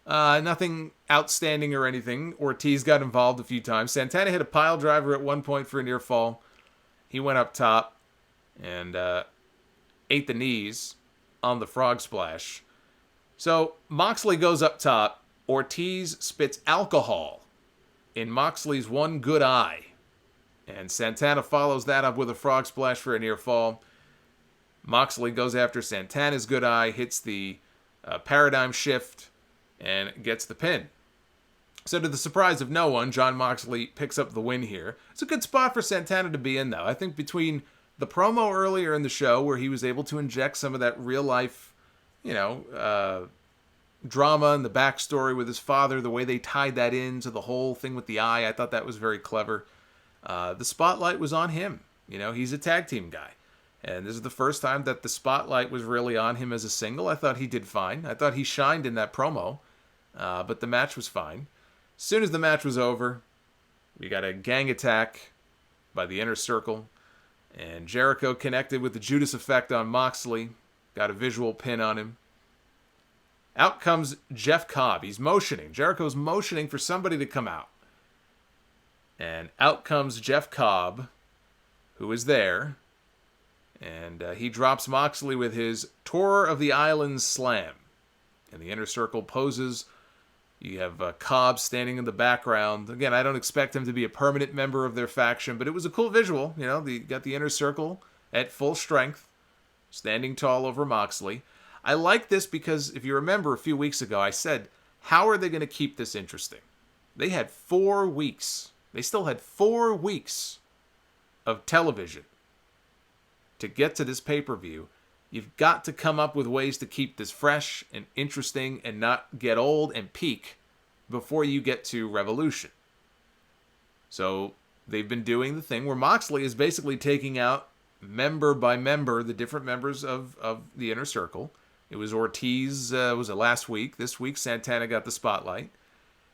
Nothing outstanding or anything. Ortiz got involved a few times. Santana hit a pile driver at one point for a near fall. He went up top and ate the knees on the frog splash. So Moxley goes up top. Ortiz spits alcohol in Moxley's one good eye. And Santana follows that up with a frog splash for a near fall. Moxley goes after Santana's good eye, hits the paradigm shift, and gets the pin. So to the surprise of no one, Jon Moxley picks up the win here. It's a good spot for Santana to be in, though. I think between the promo earlier in the show where he was able to inject some of that real-life, drama and the backstory with his father, the way they tied that into the whole thing with the eye, I thought that was very clever. The spotlight was on him. He's a tag team guy. And this is the first time that the spotlight was really on him as a single. I thought he did fine. I thought he shined in that promo. But the match was fine. As soon as the match was over, we got a gang attack by the Inner Circle. And Jericho connected with the Judas effect on Moxley. Got a visual pin on him. Out comes Jeff Cobb. He's motioning. Jericho's motioning for somebody to come out. And out comes Jeff Cobb, who is there. And he drops Moxley with his Tour of the Islands slam. And the Inner Circle poses. You have Cobb standing in the background. Again, I don't expect him to be a permanent member of their faction, but it was a cool visual. You got the Inner Circle at full strength, standing tall over Moxley. I like this because if you remember a few weeks ago, I said, how are they going to keep this interesting? They had 4 weeks. They still had 4 weeks of television to get to this pay-per-view. You've got to come up with ways to keep this fresh and interesting and not get old and peak before you get to Revolution. So they've been doing the thing where Moxley is basically taking out member by member the different members of the Inner Circle. It was Ortiz, was it last week? This week Santana got the spotlight.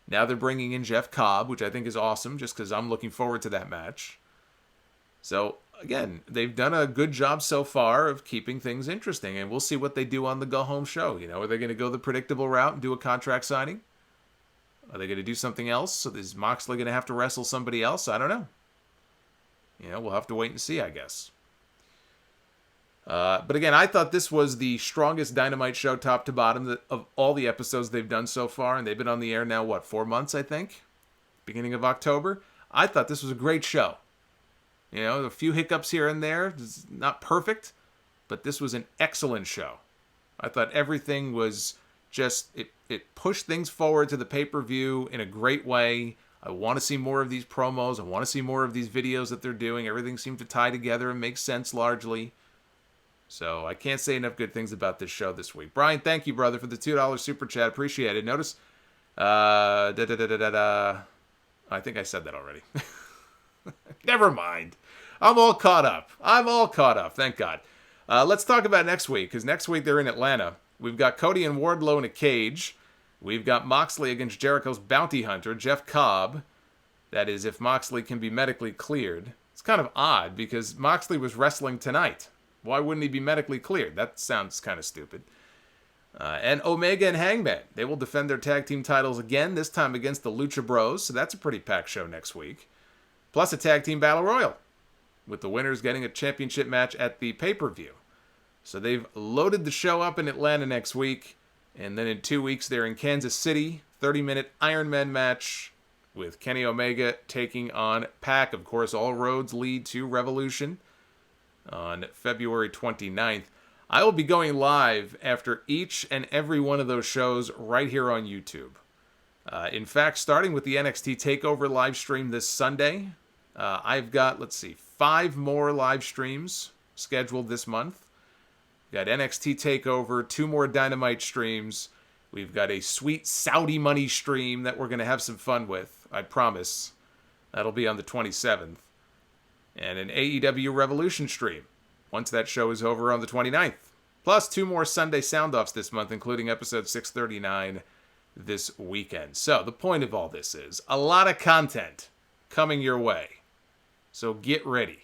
Now they're bringing in Jeff Cobb, which I think is awesome just because I'm looking forward to that match. So again, they've done a good job so far of keeping things interesting, and we'll see what they do on the go-home show. Are they going to go the predictable route and do a contract signing? Are they going to do something else? So is Moxley going to have to wrestle somebody else? I don't know. We'll have to wait and see, I guess. But again, I thought this was the strongest Dynamite show top to bottom of all the episodes they've done so far, and they've been on the air now, 4 months, I think? Beginning of October? I thought this was a great show. A few hiccups here and there. It's not perfect, but this was an excellent show. I thought everything was just, it pushed things forward to the pay-per-view in a great way. I want to see more of these promos. I want to see more of these videos that they're doing. Everything seemed to tie together and make sense largely. So I can't say enough good things about this show this week. Brian, thank you, brother, for the $2 super chat. Appreciate it. Notice I think I said that already. Never mind. I'm all caught up. Thank God. Let's talk about next week, because next week they're in Atlanta. We've got Cody and Wardlow in a cage. We've got Moxley against Jericho's bounty hunter, Jeff Cobb. That is, if Moxley can be medically cleared. It's kind of odd, because Moxley was wrestling tonight. Why wouldn't he be medically cleared? That sounds kind of stupid. And Omega and Hangman. They will defend their tag team titles again, this time against the Lucha Bros, so that's a pretty packed show next week. Plus a tag team battle royal, with the winners getting a championship match at the pay-per-view. So they've loaded the show up in Atlanta next week, and then in 2 weeks they're in Kansas City, 30-minute Iron Man match with Kenny Omega taking on Pac. Of course, all roads lead to Revolution on February 29th. I will be going live after each and every one of those shows right here on YouTube. In fact, starting with the NXT TakeOver live stream this Sunday, I've got, 5 more live streams scheduled this month. We've got NXT TakeOver, 2 more Dynamite streams. We've got a sweet Saudi money stream that we're going to have some fun with, I promise. That'll be on the 27th. And an AEW Revolution stream, once that show is over on the 29th. Plus 2 more Sunday sound-offs this month, including episode 639 this weekend. So the point of all this is a lot of content coming your way. So get ready.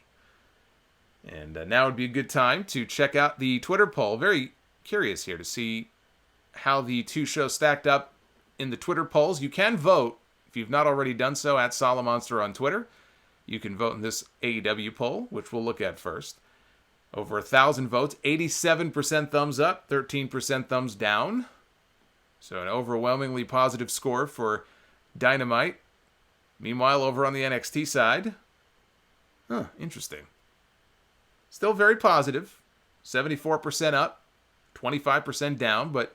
And now would be a good time to check out the Twitter poll. Very curious here to see how the 2 shows stacked up in the Twitter polls. You can vote, if you've not already done so, at Solomonster on Twitter. You can vote in this AEW poll, which we'll look at first. Over 1,000 votes, 87% thumbs up, 13% thumbs down. So an overwhelmingly positive score for Dynamite. Meanwhile, over on the NXT side, interesting. Still very positive, 74% up, 25% down, but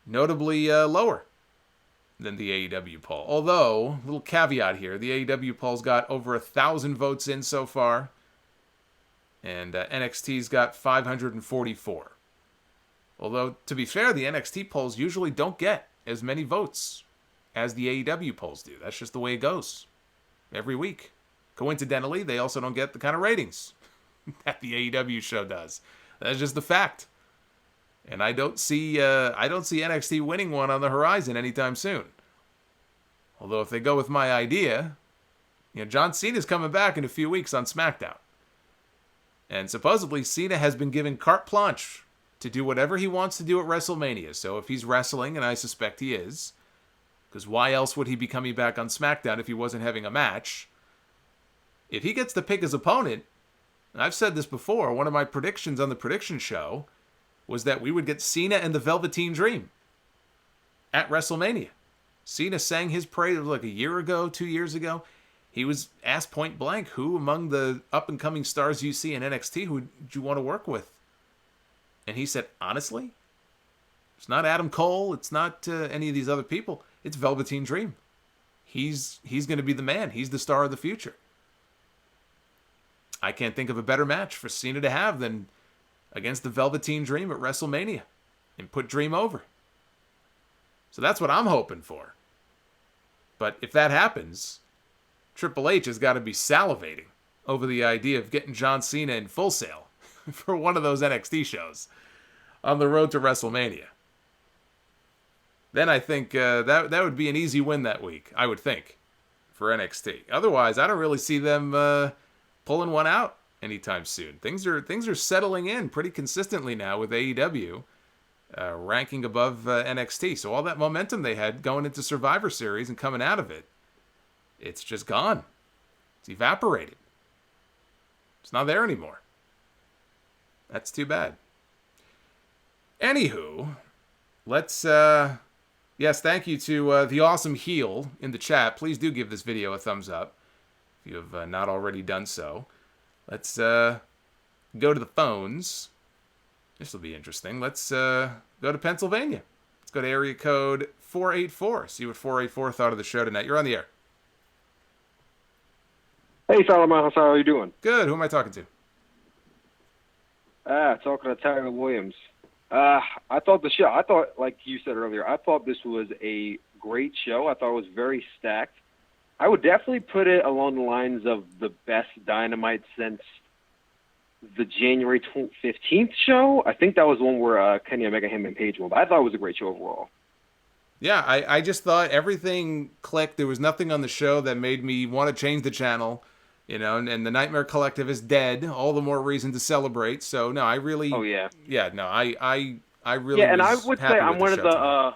notably lower than the AEW poll. Although, little caveat here, the AEW poll's got over 1,000 votes in so far, and NXT's got 544. Although, to be fair, the NXT polls usually don't get as many votes as the AEW polls do. That's just the way it goes every week. Coincidentally, they also don't get the kind of ratings that the AEW show does. That's just the fact. And I don't see NXT winning one on the horizon anytime soon. Although if they go with my idea, John Cena's coming back in a few weeks on SmackDown. And supposedly Cena has been given carte blanche to do whatever he wants to do at WrestleMania. So if he's wrestling, and I suspect he is, because why else would he be coming back on SmackDown if he wasn't having a match? If he gets to pick his opponent, and I've said this before, one of my predictions on the prediction show was that we would get Cena and the Velveteen Dream at WrestleMania. Cena sang his praise like a year ago, 2 years ago. He was asked point blank, who among the up-and-coming stars you see in NXT who would you want to work with? And he said, honestly, it's not Adam Cole. It's not any of these other people. It's Velveteen Dream. He's going to be the man. He's the star of the future. I can't think of a better match for Cena to have than against the Velveteen Dream at WrestleMania and put Dream over. So that's what I'm hoping for. But if that happens, Triple H has got to be salivating over the idea of getting John Cena in Full Sail for one of those NXT shows on the road to WrestleMania. Then I think that would be an easy win that week, I would think, for NXT. Otherwise, I don't really see them pulling one out anytime soon. Things are settling in pretty consistently now with AEW ranking above NXT. So all that momentum they had going into Survivor Series and coming out of it, it's just gone. It's evaporated. It's not there anymore. That's too bad. Anywho, let's... yes, thank you to the awesome heel in the chat. Please do give this video a thumbs up if you have not already done so. Let's go to the phones. This will be interesting. Let's go to Pennsylvania. Let's go to area code 484. See what 484 thought of the show tonight. You're on the air. Hey, Solomon. How are you doing? Good. Who am I talking to? Talking to Tyler Williams. I thought, like you said earlier, I thought this was a great show. I thought it was very stacked. I would definitely put it along the lines of the best Dynamite since the January 15th show. I think that was the one where Kenny Omega, Hangman, and Page won. But I thought it was a great show overall. Yeah, I just thought everything clicked. There was nothing on the show that made me want to change the channel, and the Nightmare Collective is dead. All the more reason to celebrate. So, no, I really... Oh, yeah. Yeah, no, I really and was I would happy say with I'm the one of show the... tonight.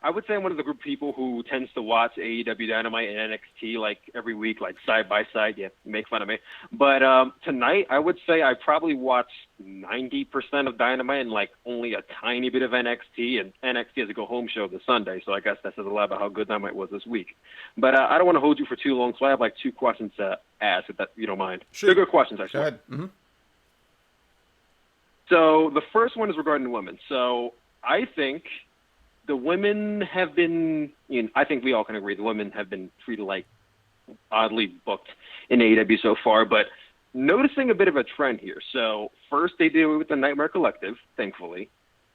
I would say I'm one of the group of people who tends to watch AEW Dynamite and NXT like every week, like side by side. Yeah, make fun of me. But tonight, I would say I probably watched 90% of Dynamite and like only a tiny bit of NXT. And NXT has a go-home show this Sunday, so I guess that says a lot about how good Dynamite was this week. But I don't want to hold you for too long, so I have like 2 questions to ask, if you don't mind. Sure. They're good questions, actually. Go ahead. Mm-hmm. So the first one is regarding the women. So I think the women have been, I think we all can agree, the women have been treated like oddly booked in AEW so far, but noticing a bit of a trend here. So first they did it with the Nightmare Collective, thankfully.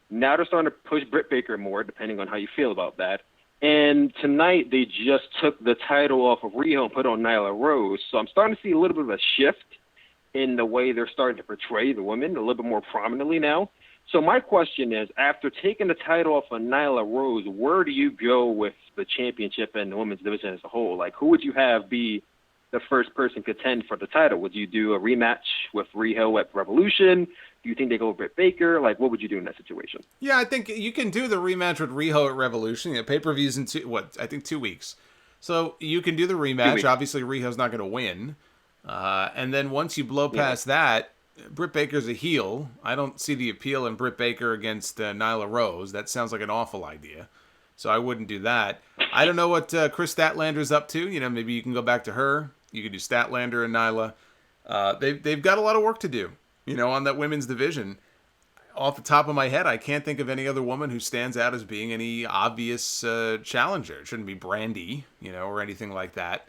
Now they're starting to push Britt Baker more, depending on how you feel about that. And tonight they just took the title off of Riho and put on Nyla Rose. So I'm starting to see a little bit of a shift in the way they're starting to portray the women a little bit more prominently now. So my question is, after taking the title off of Nyla Rose, where do you go with the championship and the women's division as a whole? Like, who would you have be the first person contend for the title? Would you do a rematch with Riho at Revolution? Do you think they go with Britt Baker? Like, what would you do in that situation? Yeah, I think you can do the rematch with Riho at Revolution. Pay-per-views in 2 weeks. So you can do the rematch. Obviously, Riho's not going to win. And then once you blow past that, Britt Baker's a heel. I don't see the appeal in Britt Baker against Nyla Rose. That sounds like an awful idea. So I wouldn't do that. I don't know what Chris Statlander's up to. Maybe you can go back to her. You could do Statlander and Nyla. They've got a lot of work to do, on that women's division. Off the top of my head, I can't think of any other woman who stands out as being any obvious challenger. It shouldn't be Brandy, or anything like that.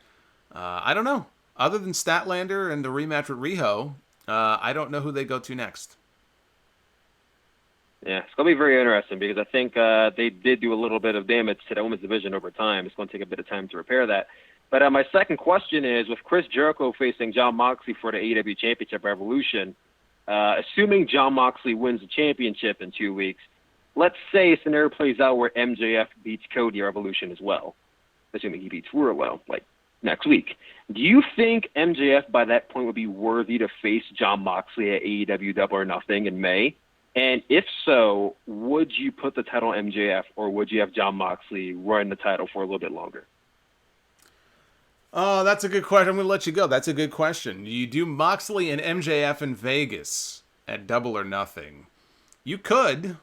I don't know. Other than Statlander and the rematch with Riho, I don't know who they go to next. Yeah, it's going to be very interesting because I think they did do a little bit of damage to the women's division over time. It's going to take a bit of time to repair that. But my second question is, with Chris Jericho facing Jon Moxley for the AEW Championship Revolution, assuming Jon Moxley wins the championship in 2 weeks, let's say a scenario plays out where MJF beats Cody at Revolution as well, assuming he beats Wardlow, like next week. Do you think MJF by that point would be worthy to face Jon Moxley at AEW Double or Nothing in May? And if so, would you put the title on MJF, or would you have Jon Moxley run the title for a little bit longer? Oh, that's a good question. I'm going to let you go. That's a good question. You do Moxley and MJF in Vegas at Double or Nothing. You could,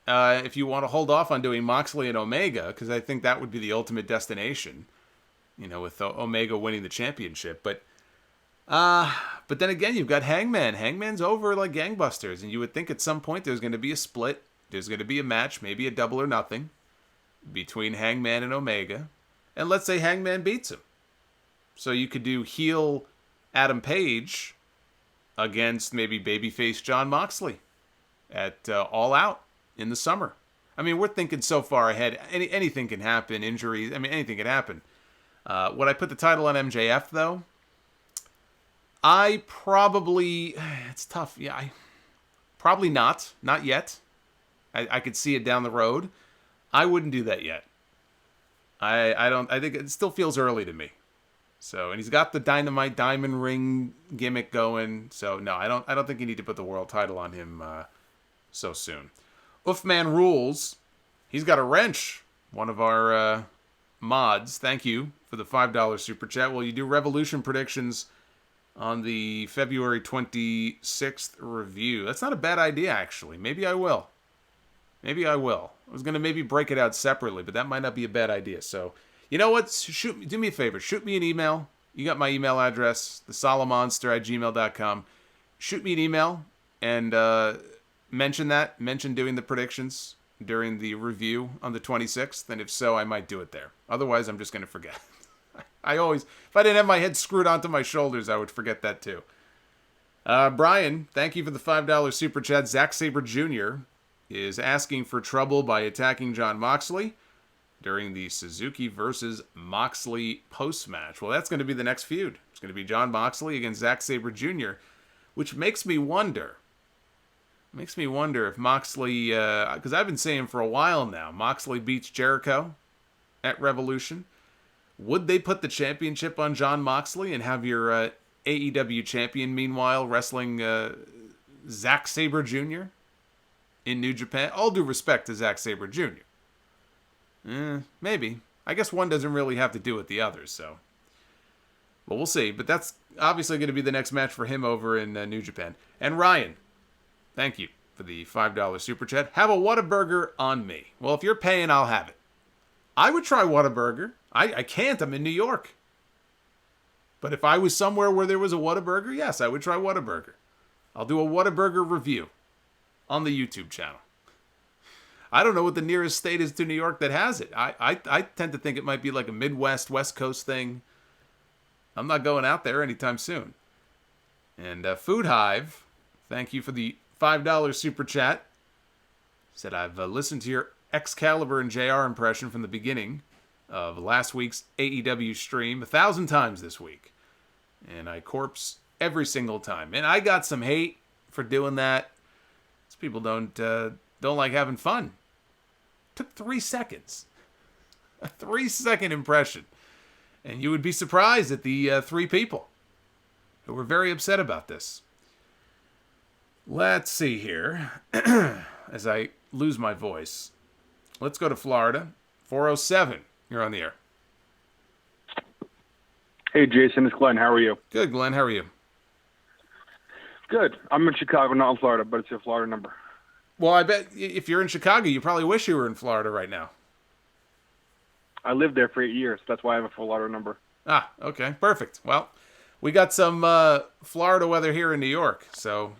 if you want to hold off on doing Moxley and Omega, because I think that would be the ultimate destination. With Omega winning the championship. But then again, you've got Hangman. Hangman's over like gangbusters, and you would think at some point there's going to be a split. There's going to be a match, maybe a Double or Nothing, between Hangman and Omega. And let's say Hangman beats him. So you could do heel Adam Page against maybe babyface Jon Moxley at All Out in the summer. I mean, we're thinking so far ahead. Anything can happen. Injuries. I mean, anything can happen. Would I put the title on MJF, though? It's tough. Yeah, probably not. Not yet. I could see it down the road. I wouldn't do that yet. I think it still feels early to me. So, and he's got the Dynamite diamond ring gimmick going. So, no, I don't think you need to put the world title on him so soon. Uffman Rules. He's got a wrench. One of our mods. Thank you for the $5 super chat. Well, you do Revolution predictions on the February 26th review. That's not a bad idea, actually. Maybe I will. I was going to maybe break it out separately, but that might not be a bad idea. So, you know what? Do me a favor. Shoot me an email. You got my email address, thesolomonster@gmail.com. Shoot me an email and mention doing the predictions during the review on the 26th, and if so, I might do it there. Otherwise, I'm just going to forget. If I didn't have my head screwed onto my shoulders, I would forget that too. Brian, thank you for the $5 super chat. Zack Sabre Jr. is asking for trouble by attacking Jon Moxley. during the Suzuki versus Moxley post-match. Well, that's going to be the next feud. It's going to be Jon Moxley against Zack Sabre Jr., which makes me wonder. If Moxley, because I've been saying for a while now, Moxley beats Jericho at Revolution. Would they put the championship on Jon Moxley and have your AEW champion, meanwhile, wrestling Zack Sabre Jr. in New Japan? All due respect to Zack Sabre Jr. Maybe. I guess one doesn't really have to do with the others, so. Well, we'll see. But that's obviously going to be the next match for him over in New Japan. And Ryan, thank you for the $5 super chat. Have a Whataburger on me. Well, if you're paying, I'll have it. I would try Whataburger. I can't. I'm in New York. But if I was somewhere where there was a Whataburger, yes, I would try Whataburger. I'll do a Whataburger review on the YouTube channel. I don't know what the nearest state is to New York that has it. I tend to think it might be like a Midwest, West Coast thing. I'm not going out there anytime soon. And Food Hive, thank you for the $5 super chat. Said, I've listened to your Excalibur and JR impression from the beginning of last week's AEW stream 1,000 times this week. And I corpse every single time. And I got some hate for doing that. These people don't like having fun. Took 3 seconds. A 3-second impression. And you would be surprised at the 3 people who were very upset about this. Let's see here. As I lose my voice. Let's go to Florida. 407. You're on the air. Hey, Jason. It's Glenn. How are you? Good, Glenn. How are you? Good. I'm in Chicago, not in Florida, but it's a Florida number. Well, I bet if you're in Chicago, you probably wish you were in Florida right now. I lived there for 8 years. That's why I have a Florida number. Ah, okay. Perfect. Well, we got some Florida weather here in New York, so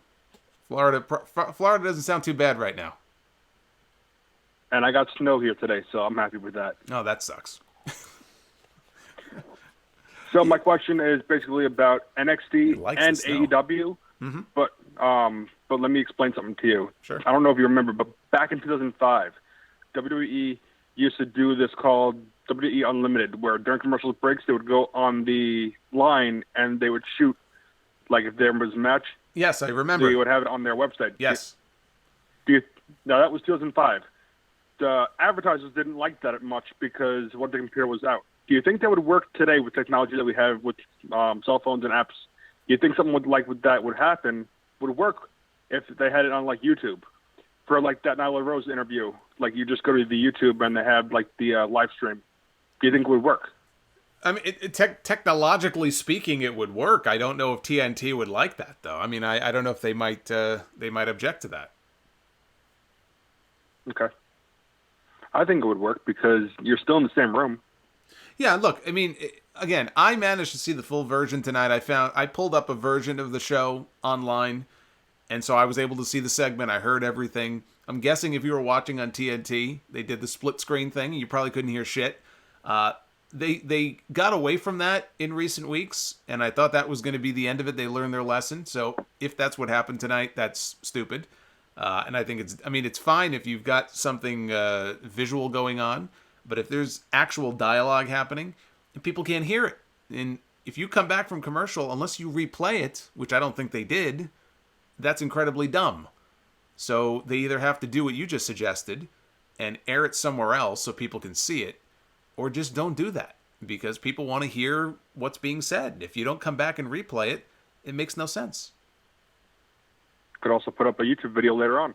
Florida doesn't sound too bad right now. And I got snow here today, so I'm happy with that. Oh, that sucks. So my question is basically about NXT and AEW, but let me explain something to you. Sure. I don't know if you remember, but back in 2005, WWE used to do this called WWE Unlimited, where during commercial breaks they would go on the line and they would shoot, like if there was a match. Yes, I remember. They would have it on their website. Yes. Now that was 2005. The advertisers didn't like that much because what the computer was out. Do you think that would work today with technology that we have with cell phones and apps? Do you think something with that would work if they had it on like YouTube for like that Nyla Rose interview? Like you just go to the YouTube and they have like the live stream. Do you think it would work? I mean, technologically speaking, it would work. I don't know if TNT would like that, though. I mean, I don't know if they might object to that. Okay. I think it would work because you're still in the same room. Yeah, look, I mean, again, I managed to see the full version tonight. I pulled up a version of the show online, and so I was able to see the segment. I heard everything. I'm guessing if you were watching on TNT, they did the split screen thing, and you probably couldn't hear shit. They got away from that in recent weeks, and I thought that was going to be the end of it. They learned their lesson. So if that's what happened tonight, that's stupid. And I think it's fine if you've got something visual going on, but if there's actual dialogue happening and people can't hear it, and if you come back from commercial, unless you replay it, which I don't think they did, that's incredibly dumb. So they either have to do what you just suggested and air it somewhere else so people can see it, or just don't do that because people want to hear what's being said. If you don't come back and replay it, it makes no sense. Could also put up a YouTube video later on.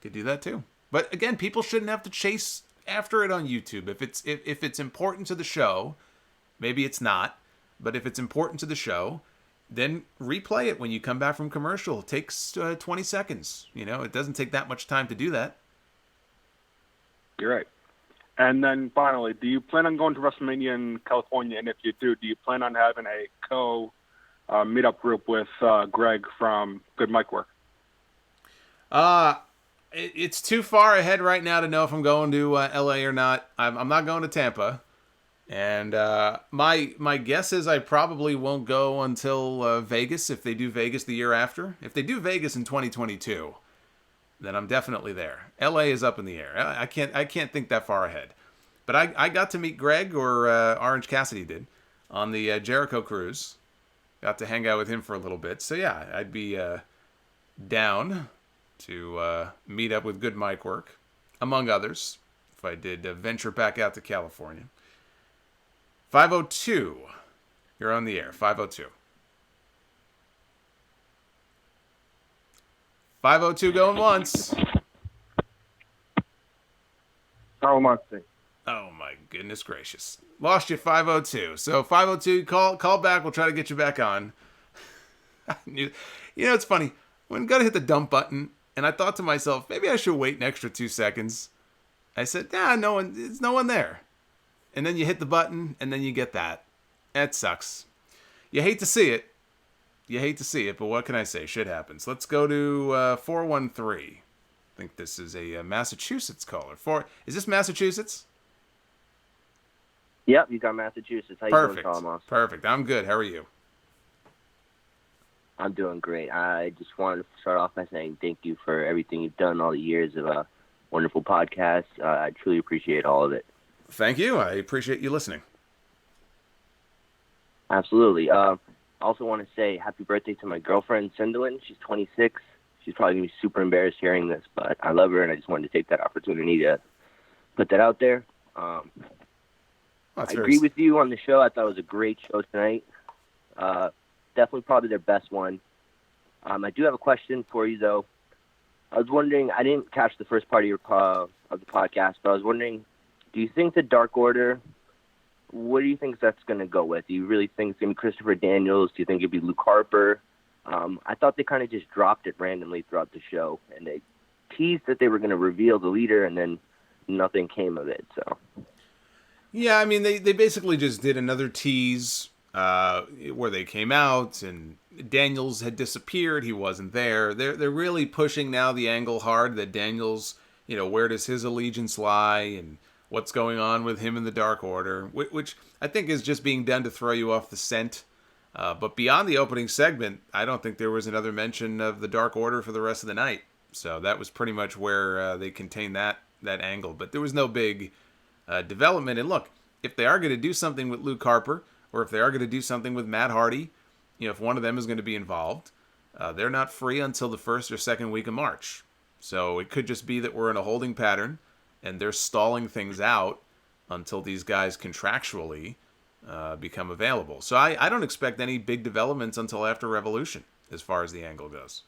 Could do that too. But again, people shouldn't have to chase after it on YouTube. If it's important to the show, maybe it's not, but if it's important to the show, then replay it when you come back from commercial. It takes 20 seconds. You know, it doesn't take that much time to do that. You're right. And then finally, do you plan on going to WrestleMania in California? And if you do you plan on having a meetup group with Greg from Good Mic Work? It's too far ahead right now to know if I'm going to LA or not. I'm not going to Tampa. And my guess is I probably won't go until Vegas if they do Vegas the year after. If they do Vegas in 2022, then I'm definitely there. LA is up in the air. I can't think that far ahead. But I got to meet Greg, or Orange Cassidy did, on the Jericho cruise. Got to hang out with him for a little bit. So yeah, I'd be down to meet up with Good Mic Work, among others, if I did venture back out to California. 502. You're on the air. 502. 502 going once. Solomonster. Oh my goodness gracious. Lost you 502. So 502, call back. We'll try to get you back on. It's funny. When I got to hit the dump button, and I thought to myself, maybe I should wait an extra 2 seconds. I said, there's no one there. And then you hit the button, and then you get that. That sucks. You hate to see it. But what can I say? Shit happens. Let's go to 413. I think this is a Massachusetts caller. Is this Massachusetts? Yep, you got Massachusetts. How you doing, Thomas? Perfect. I'm good. How are you? I'm doing great. I just wanted to start off by saying thank you for everything you've done, all the years of a wonderful podcast. I truly appreciate all of it. Thank you. I appreciate you listening. Absolutely. I also want to say happy birthday to my girlfriend, Cinderlyn. She's 26. She's probably going to be super embarrassed hearing this, but I love her, and I just wanted to take that opportunity to put that out there. I agree with you on the show. I thought it was a great show tonight. Definitely probably their best one. I do have a question for you, though. I was wondering, I didn't catch the first part of the podcast, but I was wondering, do you think the Dark Order, what do you think that's going to go with? Do you really think it's going to be Christopher Daniels? Do you think it'd be Luke Harper? I thought they kind of just dropped it randomly throughout the show, and they teased that they were going to reveal the leader, and then nothing came of it. So, yeah, I mean, they basically just did another tease where they came out, and Daniels had disappeared. He wasn't there. They're really pushing now the angle hard that Daniels, where does his allegiance lie, and what's going on with him in the Dark Order, which I think is just being done to throw you off the scent. But beyond the opening segment, I don't think there was another mention of the Dark Order for the rest of the night. So that was pretty much where they contained that angle. But there was no big development. And look, if they are going to do something with Luke Harper, or if they are going to do something with Matt Hardy, if one of them is going to be involved, they're not free until the first or second week of March. So it could just be that we're in a holding pattern, and they're stalling things out until these guys contractually become available. So I don't expect any big developments until after Revolution, as far as the angle goes.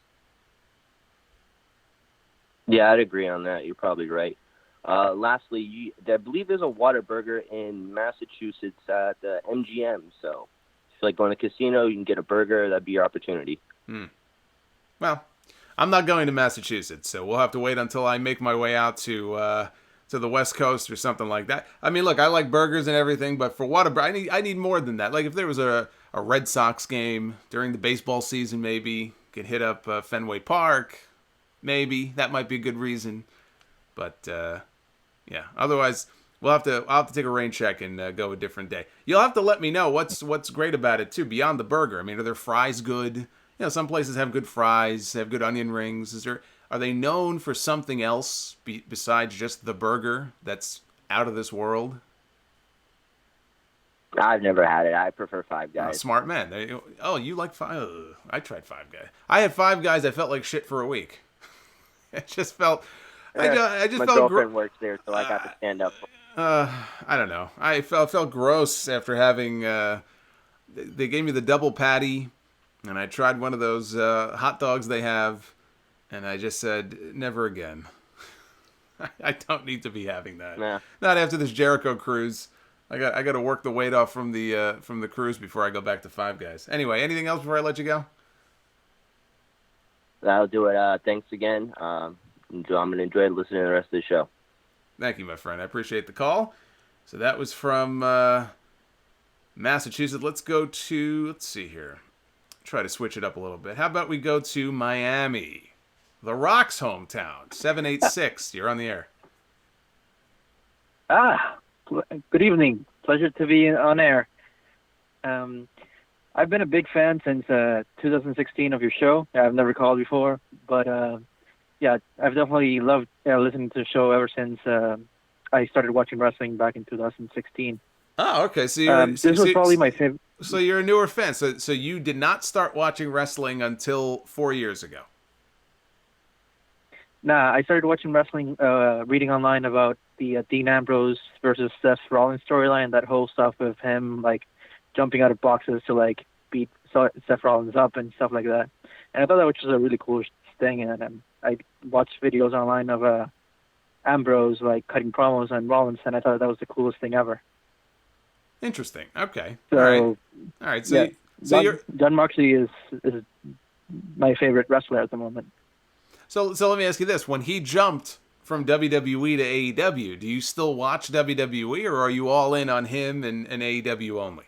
Yeah, I'd agree on that. You're probably right. Lastly, I believe there's a Whataburger in Massachusetts at the MGM. So if you like going to a casino, you can get a burger. That'd be your opportunity. Well, I'm not going to Massachusetts, so we'll have to wait until I make my way out to the West Coast or something like that. I mean, look, I like burgers and everything, but for Whataburger, I need more than that. Like if there was a Red Sox game during the baseball season, maybe could hit up Fenway Park. Maybe that might be a good reason. But yeah, otherwise I'll have to take a rain check and go a different day. You'll have to let me know what's great about it too, beyond the burger. I mean, are their fries good? Some places have good fries, have good onion rings. Are they known for something else besides just the burger that's out of this world? I've never had it. I prefer Five Guys. Smart man. You like Five? I tried Five Guys. I had Five Guys. I felt like shit for a week. It just felt. I just my felt. girlfriend works there, so I got to stand up. I don't know. I felt gross after having. They gave me the double patty, and I tried one of those hot dogs they have, and I just said never again. I don't need to be having that. Nah. Not after this Jericho cruise. I got to work the weight off from the cruise before I go back to Five Guys. Anyway, anything else before I let you go? That'll do it. Thanks again. I'm going to enjoy listening to the rest of the show. Thank you, my friend. I appreciate the call. So that was from Massachusetts. Let's see here. Try to switch it up a little bit. How about we go to Miami? The Rock's hometown. 786. You're on the air. Good evening. Pleasure to be on air. I've been a big fan since 2016 of your show. I've never called before, but yeah, I've definitely loved listening to the show ever since I started watching wrestling back in 2016. Oh, okay. So you're, This was probably my favorite. So you're a newer fan. So you did not start watching wrestling until 4 years ago. Nah, I started watching wrestling, reading online about the Dean Ambrose versus Seth Rollins storyline, that whole stuff with him like jumping out of boxes to like beat Seth Rollins up and stuff like that. And I thought that was just a really cool thing. And I watched videos online of Ambrose like cutting promos on Rollins, and I thought that was the coolest thing ever. Interesting. Okay. So, all right. So, yeah, Jon Moxley is my favorite wrestler at the moment. So let me ask you this: when he jumped from WWE to AEW, do you still watch WWE, or are you all in on him and AEW only?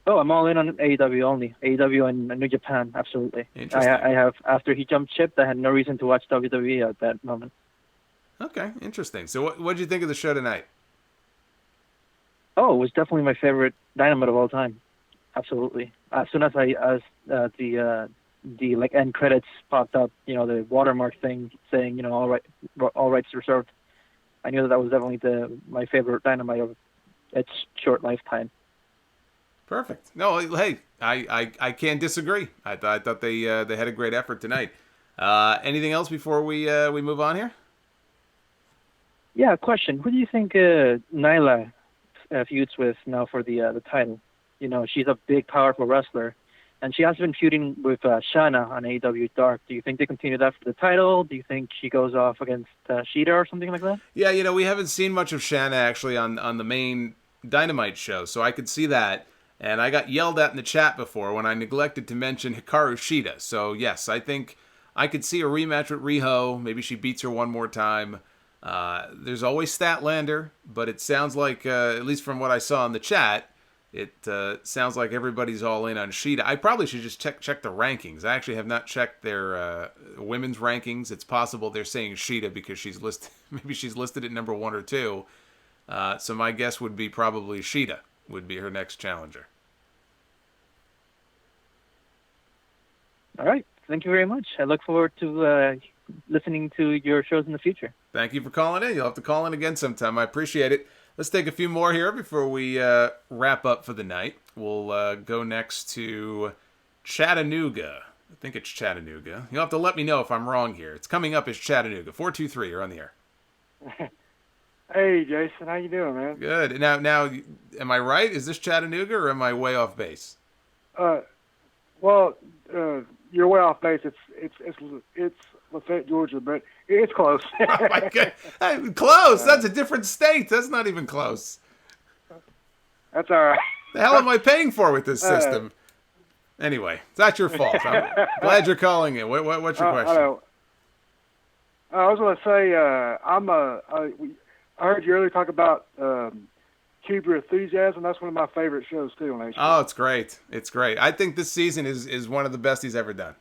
Oh, I'm all in on AEW only. AEW and New Japan, absolutely. Interesting. I have, after he jumped ship, I had no reason to watch WWE at that moment. Okay, interesting. So what did you think of the show tonight? Oh, it was definitely my favorite Dynamite of all time. Absolutely. As soon as the like end credits popped up, the watermark thing saying, all rights reserved, I knew that was definitely my favorite Dynamite of its short lifetime. Perfect. No, hey, I can't disagree. I thought they had a great effort tonight. Anything else before we move on here? Yeah, question. Who do you think Nyla feuds with now for the title? She's a big, powerful wrestler, and she has been feuding with Shayna on AEW Dark. Do you think they continue that for the title? Do you think she goes off against Shida or something like that? Yeah, we haven't seen much of Shayna actually on the main Dynamite show, so I could see that. And I got yelled at in the chat before when I neglected to mention Hikaru Shida. So yes, I think I could see a rematch with Riho. Maybe she beats her one more time. There's always Statlander, but it sounds like, at least from what I saw in the chat, it sounds like everybody's all in on Shida. I probably should just check the rankings. I actually have not checked their women's rankings. It's possible they're saying Shida because maybe she's listed at number 1 or 2. So my guess would be probably Shida would be her next challenger. All right. Thank you very much. I look forward to listening to your shows in the future. Thank you for calling in. You'll have to call in again sometime. I appreciate it. Let's take a few more here before we wrap up for the night. We'll go next to Chattanooga. I think it's Chattanooga. You'll have to let me know if I'm wrong here. It's coming up as Chattanooga. 423, you're on the air. Hey, Jason. How you doing, man? Good. Now, am I right? Is this Chattanooga or am I way off base? Well, you're way off base. It's Lafayette, Georgia, but it's close. Oh my God. Hey, close. That's a different state. That's not even close. That's all right. The hell am I paying for with this system? Anyway, it's not your fault. I'm glad you're calling in. What's your question? I was going to say, I heard you earlier talk about Cube Your Enthusiasm. That's one of my favorite shows, too, on HBO. Oh, it's great. It's great. I think this season is one of the best he's ever done.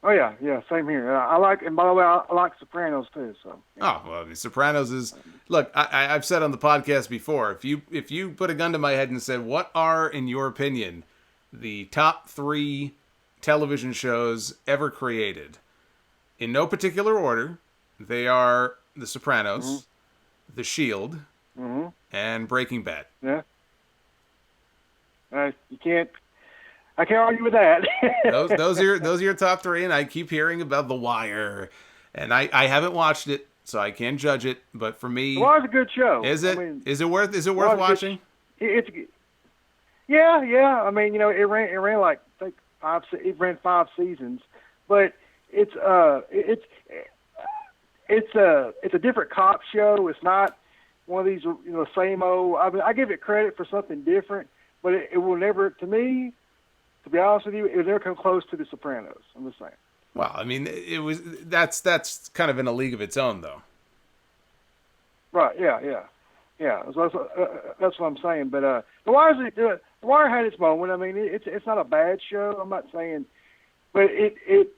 Oh, yeah, same here. And by the way, I like Sopranos, too. So. Oh, well, The Sopranos is... Look, I've said on the podcast before, if you put a gun to my head and said, what are, in your opinion, the top 3 television shows ever created? In no particular order, they are The Sopranos, The Shield, and Breaking Bad. Yeah. I can't argue with that. those are your top 3, and I keep hearing about The Wire, and I haven't watched it, so I can't judge it. But for me, The Wire's a good show. Is it? Is it worth watching? Yeah. I mean, it ran like I think it ran 5 seasons, but it's a different cop show. It's not one of these same old. I mean, I give it credit for something different, but it will never, to me, to be honest with you, it will never come close to The Sopranos. I'm just saying. Well, I mean, that's kind of in a league of its own, though. Right? Yeah. That's what I'm saying. But The Wire had its moment. I mean, it's not a bad show. I'm not saying, but it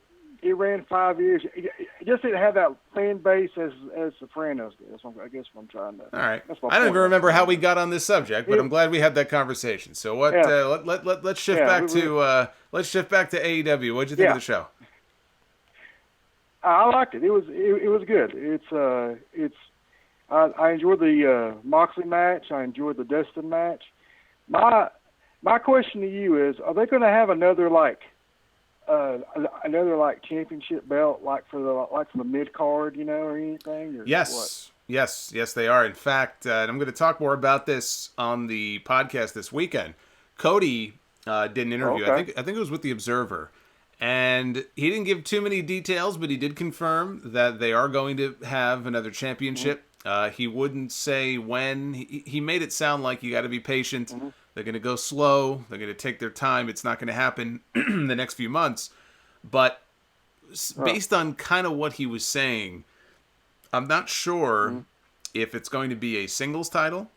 ran 5 years. It just didn't have that fan base as Sopranos did. That's I guess what I'm trying to. All right. I don't even remember how we got on this subject, but I'm glad we had that conversation. So what? Yeah. Let's shift back to AEW. What'd you think of the show? I liked it. It was good. I enjoyed the Moxley match. I enjoyed the Dustin match. My question to you is: are they going to have another championship belt for the mid card, or anything? Or Yes. Yes, they are. In fact, and I'm going to talk more about this on the podcast this weekend. Cody did an interview. Okay. I think it was with the Observer, and he didn't give too many details, but he did confirm that they are going to have another championship. He wouldn't say when. He made it sound like you got to be patient. Mm-hmm. They're going to go slow. They're going to take their time. It's not going to happen in the next few months. But based on kind of what he was saying, I'm not sure if it's going to be a singles title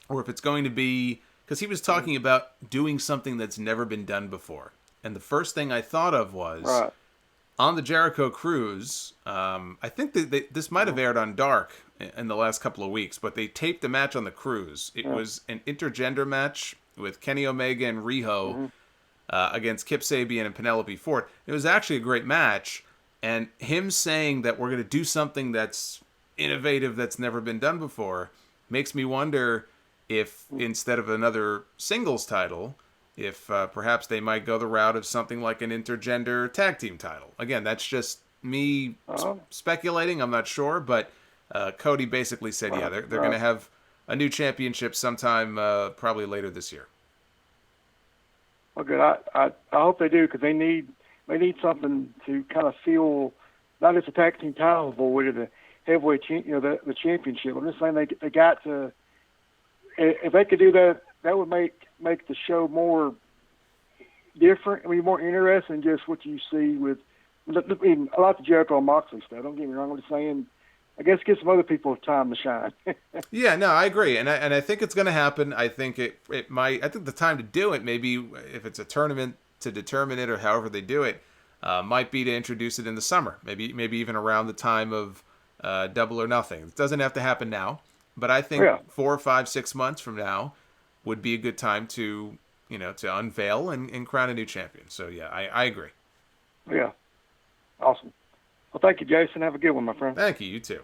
or if it's going to be, because he was talking about doing something that's never been done before. And the first thing I thought of was on the Jericho cruise. I think that this might have aired on Dark in the last couple of weeks, but they taped a match on the cruise. It was an intergender match with Kenny Omega and Riho against Kip Sabian and Penelope Ford. It was actually a great match. And him saying that we're going to do something that's innovative, that's never been done before, makes me wonder if instead of another singles title, if perhaps they might go the route of something like an intergender tag team title. Again, that's just me speculating. I'm not sure, but Cody basically said, they're going to have a new championship sometime probably later this year. Well, good. I hope they do, because they need something to kind of feel not just a tag team title void or the heavyweight, the championship. I'm just saying they got to. If they could do that, that would make the show more different. I mean, more interesting than just what you see with. I like the Jericho and Moxley stuff. Don't get me wrong. I'm just saying, I guess give some other people time to shine. Yeah, no, I agree, and I think it's going to happen. I think it might. I think the time to do it, maybe if it's a tournament to determine it or however they do it, might be to introduce it in the summer. Maybe even around the time of Double or Nothing. It doesn't have to happen now, but I think 4, 5, 6 months from now would be a good time to unveil and crown a new champion. So yeah, I agree. Yeah, awesome. Well, thank you, Jason. Have a good one, my friend. Thank you. You too.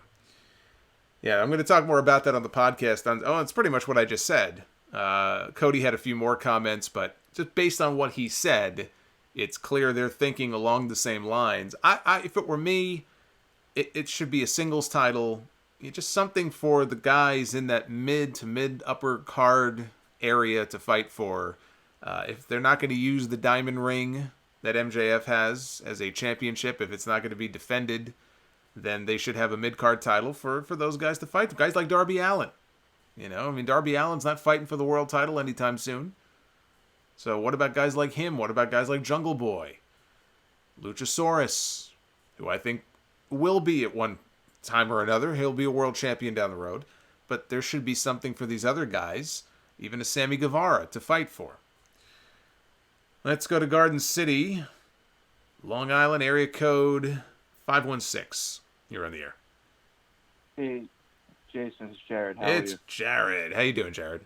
Yeah, I'm going to talk more about that on the podcast. It's pretty much what I just said. Cody had a few more comments, but just based on what he said, it's clear they're thinking along the same lines. If it were me, it should be a singles title. Just something for the guys in that mid to mid upper card area to fight for. If they're not going to use the diamond ring that MJF has as a championship, if it's not going to be defended, then they should have a mid-card title for those guys to fight. Guys like Darby Allin. Darby Allin's not fighting for the world title anytime soon. So what about guys like him? What about guys like Jungle Boy? Luchasaurus, who I think will be at one time or another. He'll be a world champion down the road. But there should be something for these other guys, even a Sammy Guevara, to fight for. Let's go to Garden City, Long Island, area code 516. You're on the air. Hey, Jason, it's Jared. How are you? Jared. How you doing, Jared?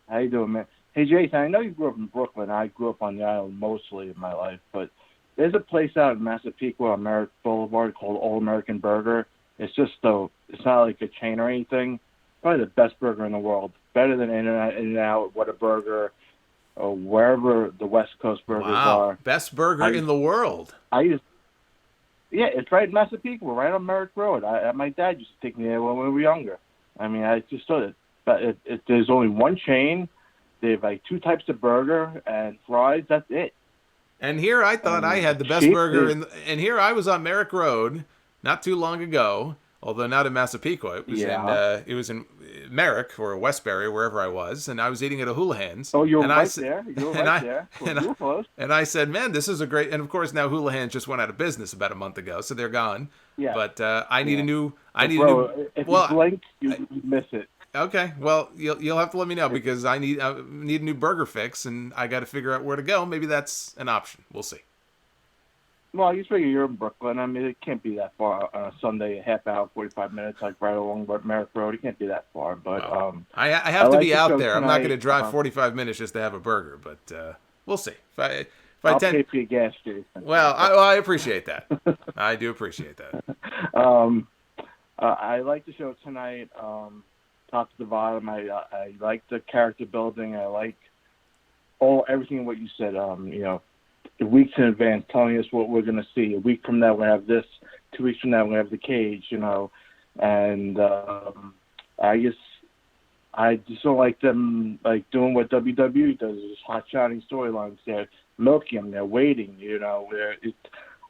How you doing, man? Hey, Jason, I know you grew up in Brooklyn. I grew up on the island mostly of my life, but there's a place out in Massapequa on Merritt Boulevard called All American Burger. It's it's not like a chain or anything. Probably the best burger in the world. Better than In-N-Out, Whataburger, or wherever the West Coast burgers are. Best burger in the world. Yeah, it's right in Massapequa, right on Merritt Road. My dad used to take me there when we were younger. I mean, I just thought it. But there's only one chain. They have like 2 types of burger and fries. That's it. And here I thought I had the best burger. And here I was on Merrick Road not too long ago, although not in Massapequa. It was in Merrick or Westbury, wherever I was, and I was eating at a Houlihan's. Oh, you were right there. You were right there. You were close. And I said, man, this is a great... And, of course, now Houlihan's just went out of business about a month ago, so they're gone. Yeah. But I need a new... If you blink, you miss it. Okay, well, you'll have to let me know, because I need a new burger fix, and I got to figure out where to go. Maybe that's an option. We'll see. Well, you figure you're in Brooklyn. I mean, it can't be that far on a Sunday, a half hour, 45 minutes, like right along Merrick Road. It can't be that far. But I have to be out there. I'm not going to drive 45 minutes just to have a burger, but we'll see. I'll pay for your gas, Jason. Well, I appreciate that. I do appreciate that. I like the show tonight, top to the bottom. I like the character building. I like everything what you said. Weeks in advance, telling us what we're going to see. A week from now, we're going to have this. 2 weeks from now, we're going to have the cage. And I just don't like them doing what WWE does, just hot-shotting storylines. They're milking them. They're waiting.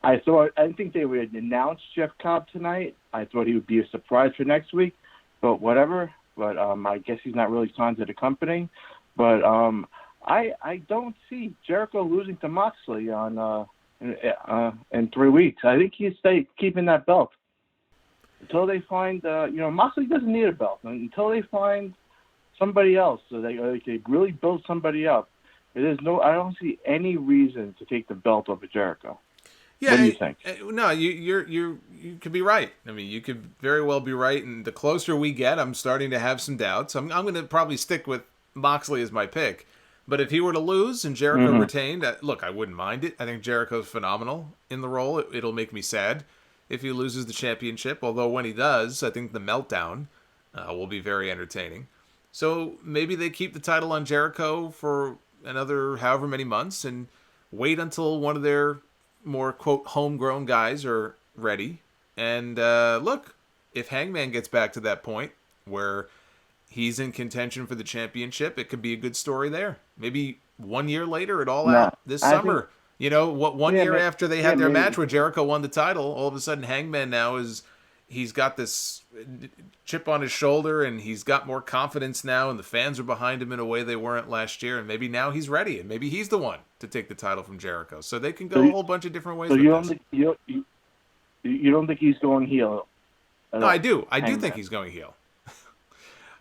I didn't think they would announce Jeff Cobb tonight. I thought he would be a surprise for next week, but whatever. But I guess he's not really signed to the company. But I don't see Jericho losing to Moxley in 3 weeks. I think he's keeping that belt until they find. Moxley doesn't need a belt until they find somebody else. So they really build somebody up. I don't see any reason to take the belt over Jericho. Yeah, what do you think? No, you could be right. I mean, you could very well be right. And the closer we get, I'm starting to have some doubts. I'm going to probably stick with Moxley as my pick. But if he were to lose and Jericho retained, look, I wouldn't mind it. I think Jericho's phenomenal in the role. It'll make me sad if he loses the championship. Although when he does, I think the meltdown will be very entertaining. So maybe they keep the title on Jericho for another however many months and wait until one of their more, quote, homegrown guys are ready. And look, if Hangman gets back to that point where he's in contention for the championship, it could be a good story there. Maybe 1 year later, it all out this summer. One year after they had their match where Jericho won the title, all of a sudden Hangman now he's got this chip on his shoulder and he's got more confidence now and the fans are behind him in a way they weren't last year. And maybe now he's ready and maybe he's the one to take the title from Jericho. So they can go a whole bunch of different ways. So you don't think he's going heel? No, I do. I do think he's going heel.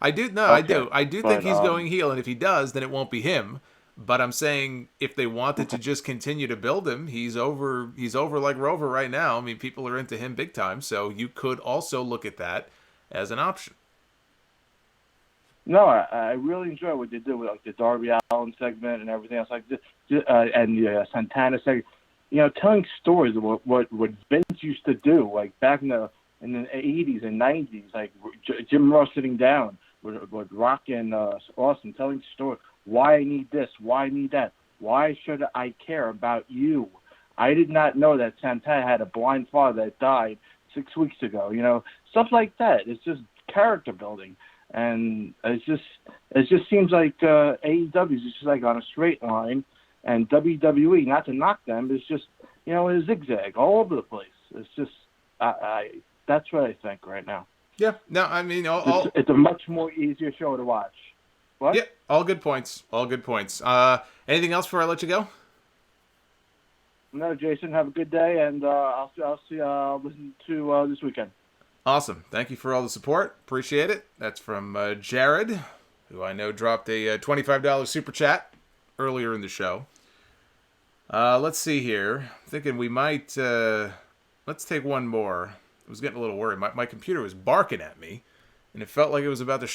I do. No, okay. I do think he's going heel. And if he does, then it won't be him. But I'm saying if they wanted to just continue to build him, he's over like Rover right now. I mean, people are into him big time. So you could also look at that as an option. No, I really enjoy what they did with the Darby Allin segment and everything else like this, and the Santana segment. Telling stories of what Vince used to do, like back in the 80s and 90s, like Jim Ross sitting down with Rock and Austin, telling stories. Why I need this? Why I need that? Why should I care about you? I did not know that Santana had a blind father that died 6 weeks ago. Stuff like that. It's just character building, and it just seems like AEW is just like on a straight line, and WWE, not to knock them, is just a zigzag all over the place. It's just that's what I think right now. Yeah. No, I mean, it's a much more easier show to watch. What? Yeah, all good points. All good points. Anything else before I let you go? No, Jason. Have a good day, and I'll listen to this weekend. Awesome. Thank you for all the support. Appreciate it. That's from Jared, who I know dropped a $25 super chat earlier in the show. Let's see here. I'm thinking we might. Let's take one more. I was getting a little worried. My computer was barking at me, and it felt like it was about to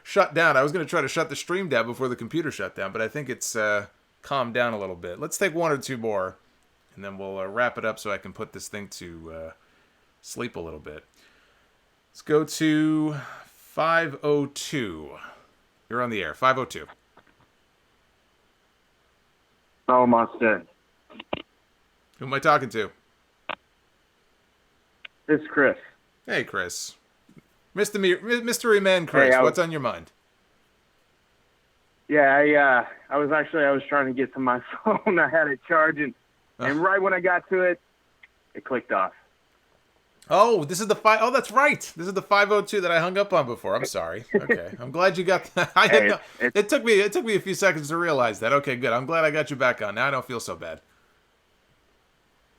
shut down. I was going to try to shut the stream down before the computer shut down, but I think it's calmed down a little bit. Let's take one or two more, and then we'll wrap it up so I can put this thing to sleep a little bit. Let's go to 502. You're on the air. 502. Solomonster. Who am I talking to? It's Chris. Hey, Chris. Mystery Man Chris, what's on your mind? Yeah, I was trying to get to my phone. I had it charging, and right when I got to it, it clicked off. Oh, this is the Oh, that's right. This is the 502 that I hung up on before. I'm sorry. Okay, I'm glad you got that. It took me a few seconds to realize that. Okay, good. I'm glad I got you back on. Now I don't feel so bad.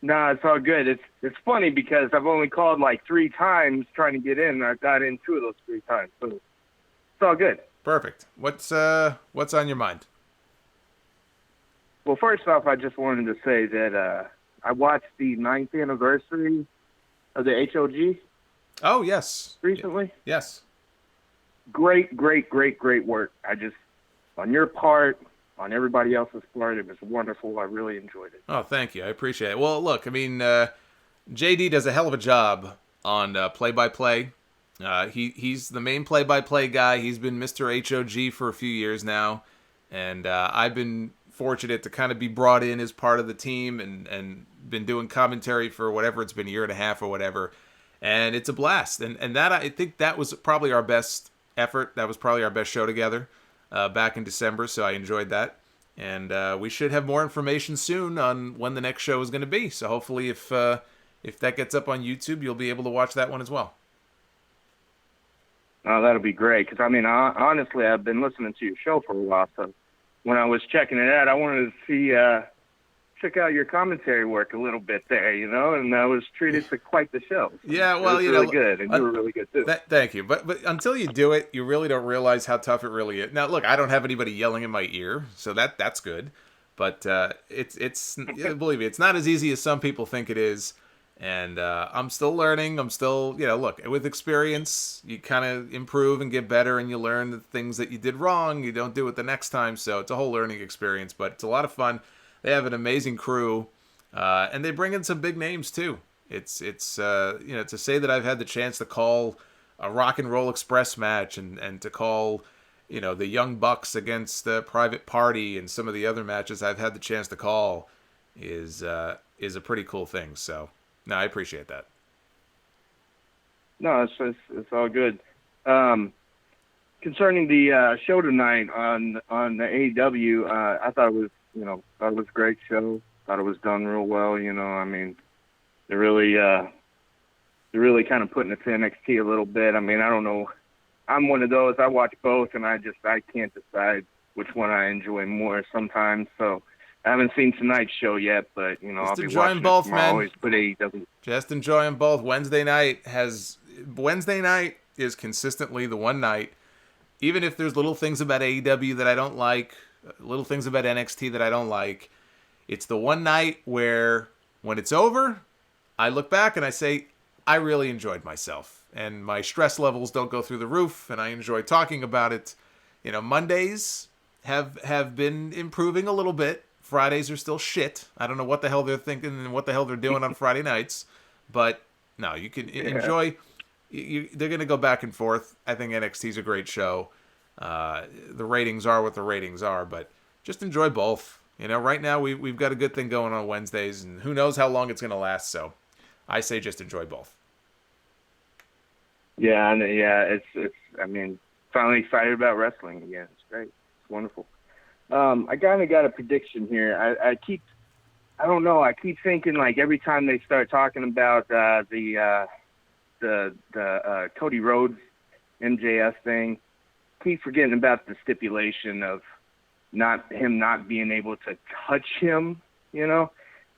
No, it's all good. It's funny because I've only called like 3 times trying to get in, and I got in 2 of those 3 times. So it's all good. Perfect. What's on your mind? Well, first off, I just wanted to say that I watched the 9th anniversary of the HOG. Oh, yes. Recently? Yes. Great work. On your part, on everybody else's part. It was wonderful. I really enjoyed it. Oh, thank you. I appreciate it. Well, look, I mean, JD does a hell of a job on play-by-play. He's the main play-by-play guy. He's been Mr. HOG for a few years now, and I've been fortunate to kind of be brought in as part of the team and been doing commentary for whatever it's been, a year and a half or whatever, and it's a blast. And that, I think that was probably our best effort. That was probably our best show together back in December, so I enjoyed that. And we should have more information soon on when the next show is going to be. So hopefully if that gets up on YouTube, you'll be able to watch that one as well. Oh, that'll be great. Because, I mean, honestly, I've been listening to your show for a while. So when I was checking it out, I wanted to see, check out your commentary work a little bit there, you know, and I was treated to quite the show. So yeah, well, it was really good, and you were really good, too. Thank you. But until you do it, you really don't realize how tough it really is. Now, look, I don't have anybody yelling in my ear, so that's good. But it's believe me, it's not as easy as some people think it is. And I'm still learning. I'm still, look, with experience, you kind of improve and get better, and you learn the things that you did wrong. You don't do it the next time. So it's a whole learning experience, but it's a lot of fun. They have an amazing crew, and they bring in some big names too. It's to say that I've had the chance to call a Rock and Roll Express match and to call, the Young Bucks against the Private Party and some of the other matches I've had the chance to call is a pretty cool thing. So. No, I appreciate that. No, it's all good. Concerning the show tonight on the AEW, I thought it was a great show. Thought it was done real well. I mean, they're really kind of putting it to NXT a little bit. I mean, I don't know. I'm one of those. I watch both, and I can't decide which one I enjoy more sometimes. So. I haven't seen tonight's show yet, but I'll be watching both, man. Always put AEW. Just enjoy them both. Wednesday night is consistently the one night, even if there's little things about AEW that I don't like, little things about NXT that I don't like. It's the one night where, when it's over, I look back and I say, I really enjoyed myself, and my stress levels don't go through the roof, and I enjoy talking about it. Mondays have been improving a litgoing to bit. Fridays are still shit. I don't know what the hell they're thinking and what the hell they're doing on Friday nights. But, no, you can enjoy. They're going to go back and forth. I think NXT's a great show. The ratings are what the ratings are. But just enjoy both. Right now we've got a good thing going on Wednesdays. And who knows how long it's going to last. So I say just enjoy both. Yeah, it's. I mean, finally excited about wrestling again. It's great. It's wonderful. I kind of got a prediction here. I keep thinking, like, every time they start talking about the Cody Rhodes MJF thing, keep forgetting about the stipulation of not being able to touch him, and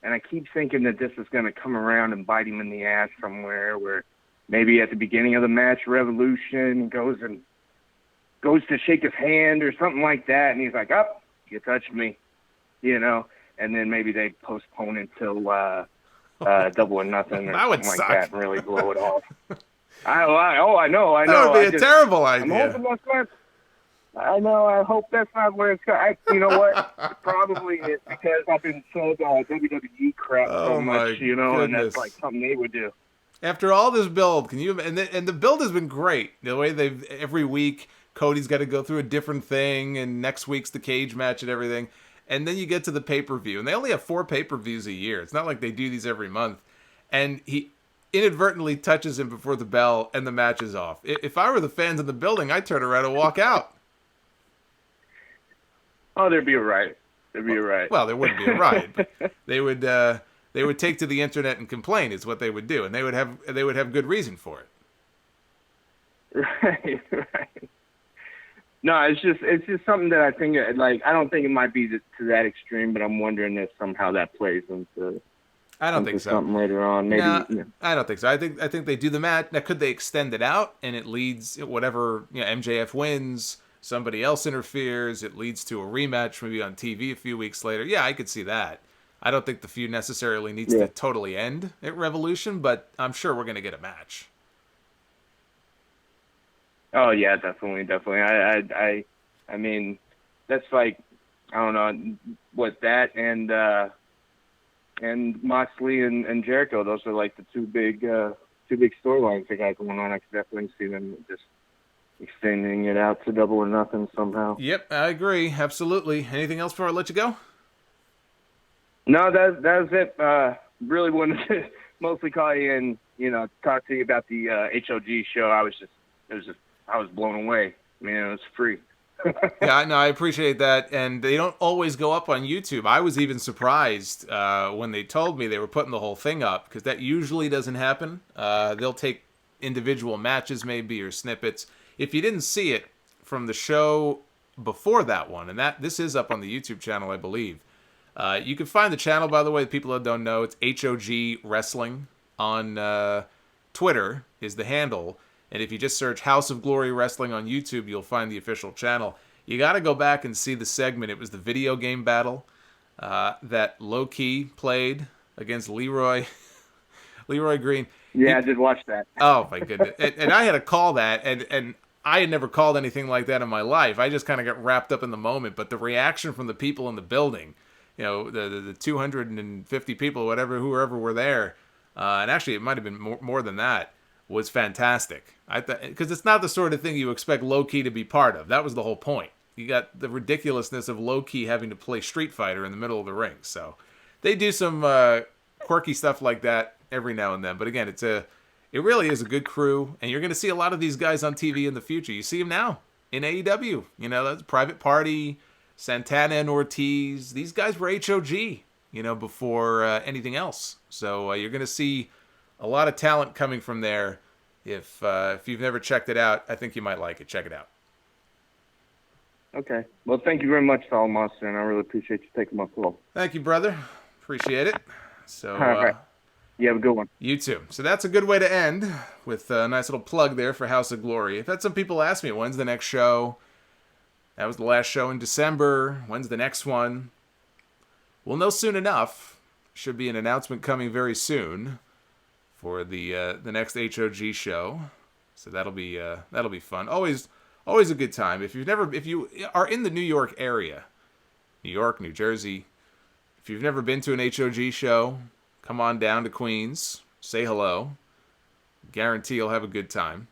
I keep thinking that this is going to come around and bite him in the ass somewhere, where maybe at the beginning of the match, Revolution goes to shake his hand or something like that, and he's like, "Oh, you touched me," and then maybe they postpone it till Double or Nothing or something like that and really blow it off. I know. That would be a terrible idea. I'm hoping that's not. I know. I hope that's not where it's going. You know what? It probably is, because I've been sold WWE crap so much, and that's like something they would do. After all this build, and the build has been great. The way every week Cody's got to go through a different thing, and next week's the cage match and everything. And then you get to the pay-per-view, and they only have 4 pay-per-views a year. It's not like they do these every month. And he inadvertently touches him before the bell, and the match is off. If I were the fans in the building, I'd turn around and walk out. Oh, there'd be a riot. Well, there wouldn't be a riot, but they would take to the internet and complain is what they would do, and they would have good reason for it. Right. No, it's just something that I think, like, I don't think it might be to that extreme, but I'm wondering if somehow that plays into. I don't think so. Something later on, maybe. No, I don't think so. I think they do the match. Now, could they extend it out and it leads whatever MJF wins, somebody else interferes, it leads to a rematch maybe on TV a few weeks later? Yeah, I could see that. I don't think the feud necessarily needs to totally end at Revolution, but I'm sure we're going to get a match. Oh yeah, definitely. I mean, that's like I don't know what that and Moxley and Jericho. Those are like the two big storylines they got going on. I could definitely see them just extending it out to Double or Nothing somehow. Yep, I agree. Absolutely. Anything else before I let you go? No, that was it. Really wanted to mostly call you and, talk to you about the HOG show. I was blown away. I mean, it was free. Yeah, no, I appreciate that. And they don't always go up on YouTube. I was even surprised when they told me they were putting the whole thing up, because that usually doesn't happen. They'll take individual matches maybe or snippets. If you didn't see it from the show before that one, and this is up on the YouTube channel, I believe. You can find the channel, by the way, people that don't know, it's HOG Wrestling on Twitter is the handle. And if you just search House of Glory Wrestling on YouTube, you'll find the official channel. You got to go back and see the segment. It was the video game battle that Low Key played against Leroy Green. Yeah, I did watch that. Oh, my goodness. And I had to call that, and I had never called anything like that in my life. I just kind of got wrapped up in the moment. But the reaction from the people in the building, the 250 people, whoever were there, and actually it might have been more than that, was fantastic. Because it's not the sort of thing you expect Low Key to be part of. That was the whole point. You got the ridiculousness of Low Key having to play Street Fighter in the middle of the ring. So they do some quirky stuff like that every now and then. But again, it really is a good crew, and you're going to see a lot of these guys on TV in the future. You see them now in AEW. That's Private Party, Santana and Ortiz. These guys were HOG, before anything else. So you're going to see a lot of talent coming from there. If you've never checked it out, I think you might like it. Check it out. Okay. Well, thank you very much, Solomonster, and I really appreciate you taking my call. Thank you, brother. Appreciate it. So, all right. You have a good one. You too. So that's a good way to end, with a nice little plug there for House of Glory. I've had some people ask me, when's the next show? That was the last show in December. When's the next one? We'll know soon enough. Should be an announcement coming very soon for the next HOG show. So that'll be fun. Always a good time. If you are in the New York area, New York, New Jersey, if you've never been to an HOG show, come on down to Queens, say hello. Guarantee you'll have a good time.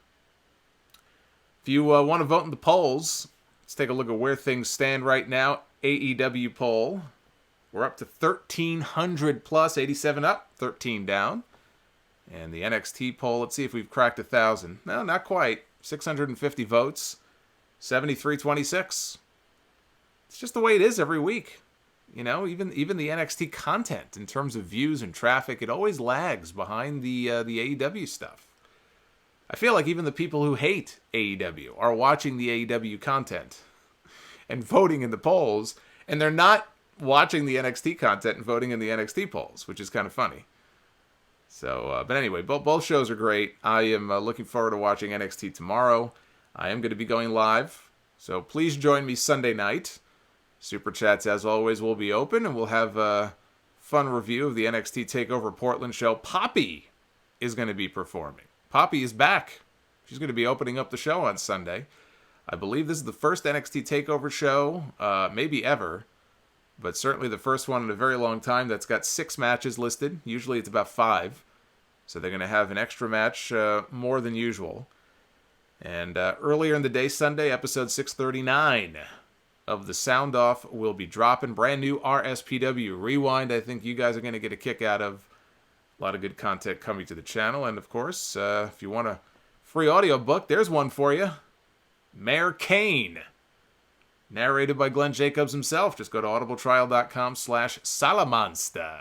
If you want to vote in the polls, let's take a look at where things stand right now. AEW poll. We're up to 1,300 plus, 87 up, 13 down. And the NXT poll, let's see if we've cracked 1,000. No, not quite. 650 votes, 73-26. It's just the way it is every week. Even the NXT content in terms of views and traffic, it always lags behind the AEW stuff. I feel like even the people who hate AEW are watching the AEW content and voting in the polls, and they're not watching the NXT content and voting in the NXT polls, which is kind of funny. So, but anyway, both shows are great. I am looking forward to watching NXT tomorrow. I am going to be going live, so please join me Sunday night. Super Chats, as always, will be open, and we'll have a fun review of the NXT TakeOver Portland show. Poppy is going to be performing. Poppy is back. She's going to be opening up the show on Sunday. I believe this is the first NXT TakeOver show, maybe ever, but certainly the first one in a very long time that's got 6 matches listed. Usually it's about 5. So they're going to have an extra match more than usual. And earlier in the day, Sunday, episode 639 of the Sound Off will be dropping. Brand new RSPW Rewind. I think you guys are going to get a kick out of. A lot of good content coming to the channel. And of course, if you want a free audiobook, there's one for you. Mayor Kane. Narrated by Glenn Jacobs himself. Just go to audibletrial.com/Solomonster.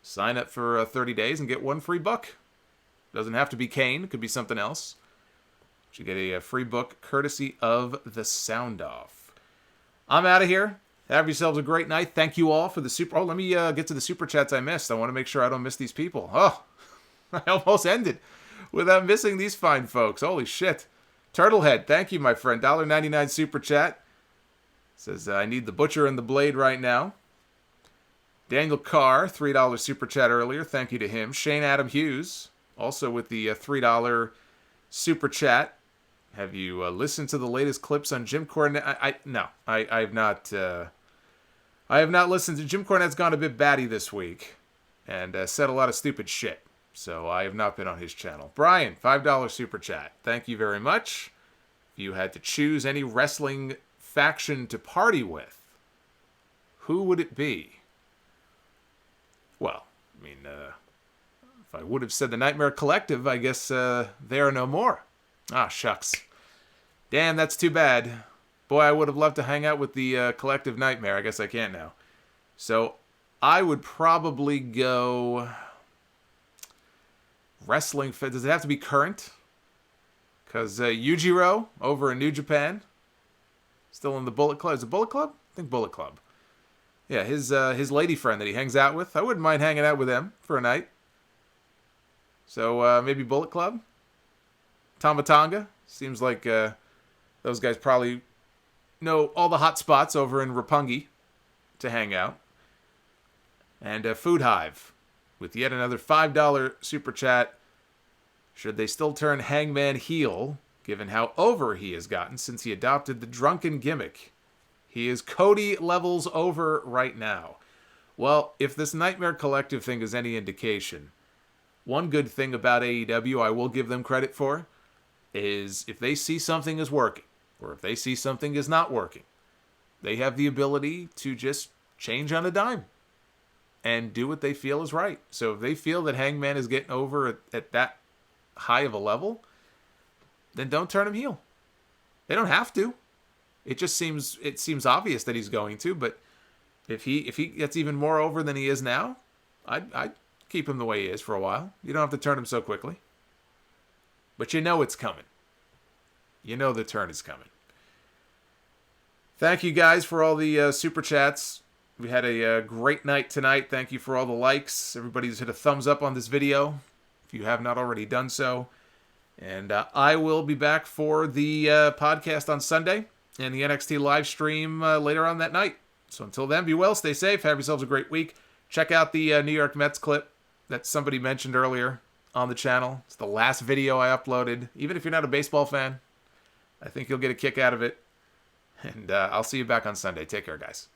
Sign up for 30 days and get one free book. Doesn't have to be Kane. It could be something else. But you get a free book courtesy of the Sound Off. I'm out of here. Have yourselves a great night. Thank you all for the super... Oh, let me get to the super chats I missed. I want to make sure I don't miss these people. Oh, I almost ended without missing these fine folks. Holy shit. Turtlehead, thank you, my friend. $1.99 super chat. Says, I need the butcher and the blade right now. Daniel Carr, $3 super chat earlier. Thank you to him. Shane Adam Hughes, also with the $3 super chat. Have you listened to the latest clips on Jim Cornette? No, I've not I have not listened to Jim Cornette's gone a bit batty this week and said a lot of stupid shit. So I have not been on his channel. Brian, $5 super chat. Thank you very much. If you had to choose any wrestling faction to party with, who would it be? Well, I mean, if I would have said the Nightmare Collective, I guess they are no more. Ah, shucks. Damn, that's too bad. Boy, I would have loved to hang out with the Collective Nightmare. I guess I can't now. So I would probably go wrestling. Does it have to be current? Because Yujiro over in New Japan, still in the Bullet Club. Is it Bullet Club? I think Bullet Club. Yeah, his lady friend that he hangs out with. I wouldn't mind hanging out with them for a night. So maybe Bullet Club. Tamatanga. Seems like those guys probably know all the hot spots over in Roppongi to hang out. And Food Hive with yet another $5 super chat. Should they still turn Hangman heel, given how over he has gotten since he adopted the drunken gimmick? He is Cody levels over right now. Well, if this Nightmare Collective thing is any indication, one good thing about AEW I will give them credit for is if they see something is working, or if they see something is not working, they have the ability to just change on a dime and do what they feel is right. So if they feel that Hangman is getting over at that high of a level, then don't turn him heel. They don't have to. It seems obvious that he's going to, but if he gets even more over than he is now, I'd keep him the way he is for a while. You don't have to turn him so quickly. But you know it's coming. You know the turn is coming. Thank you guys for all the super chats. We had a great night tonight. Thank you for all the likes. Everybody's hit a thumbs up on this video, if you have not already done so. And I will be back for the podcast on Sunday and the NXT live stream later on that night. So until then, be well, stay safe, have yourselves a great week. Check out the New York Mets clip that somebody mentioned earlier on the channel. It's the last video I uploaded. Even if you're not a baseball fan, I think you'll get a kick out of it. And I'll see you back on Sunday. Take care, guys.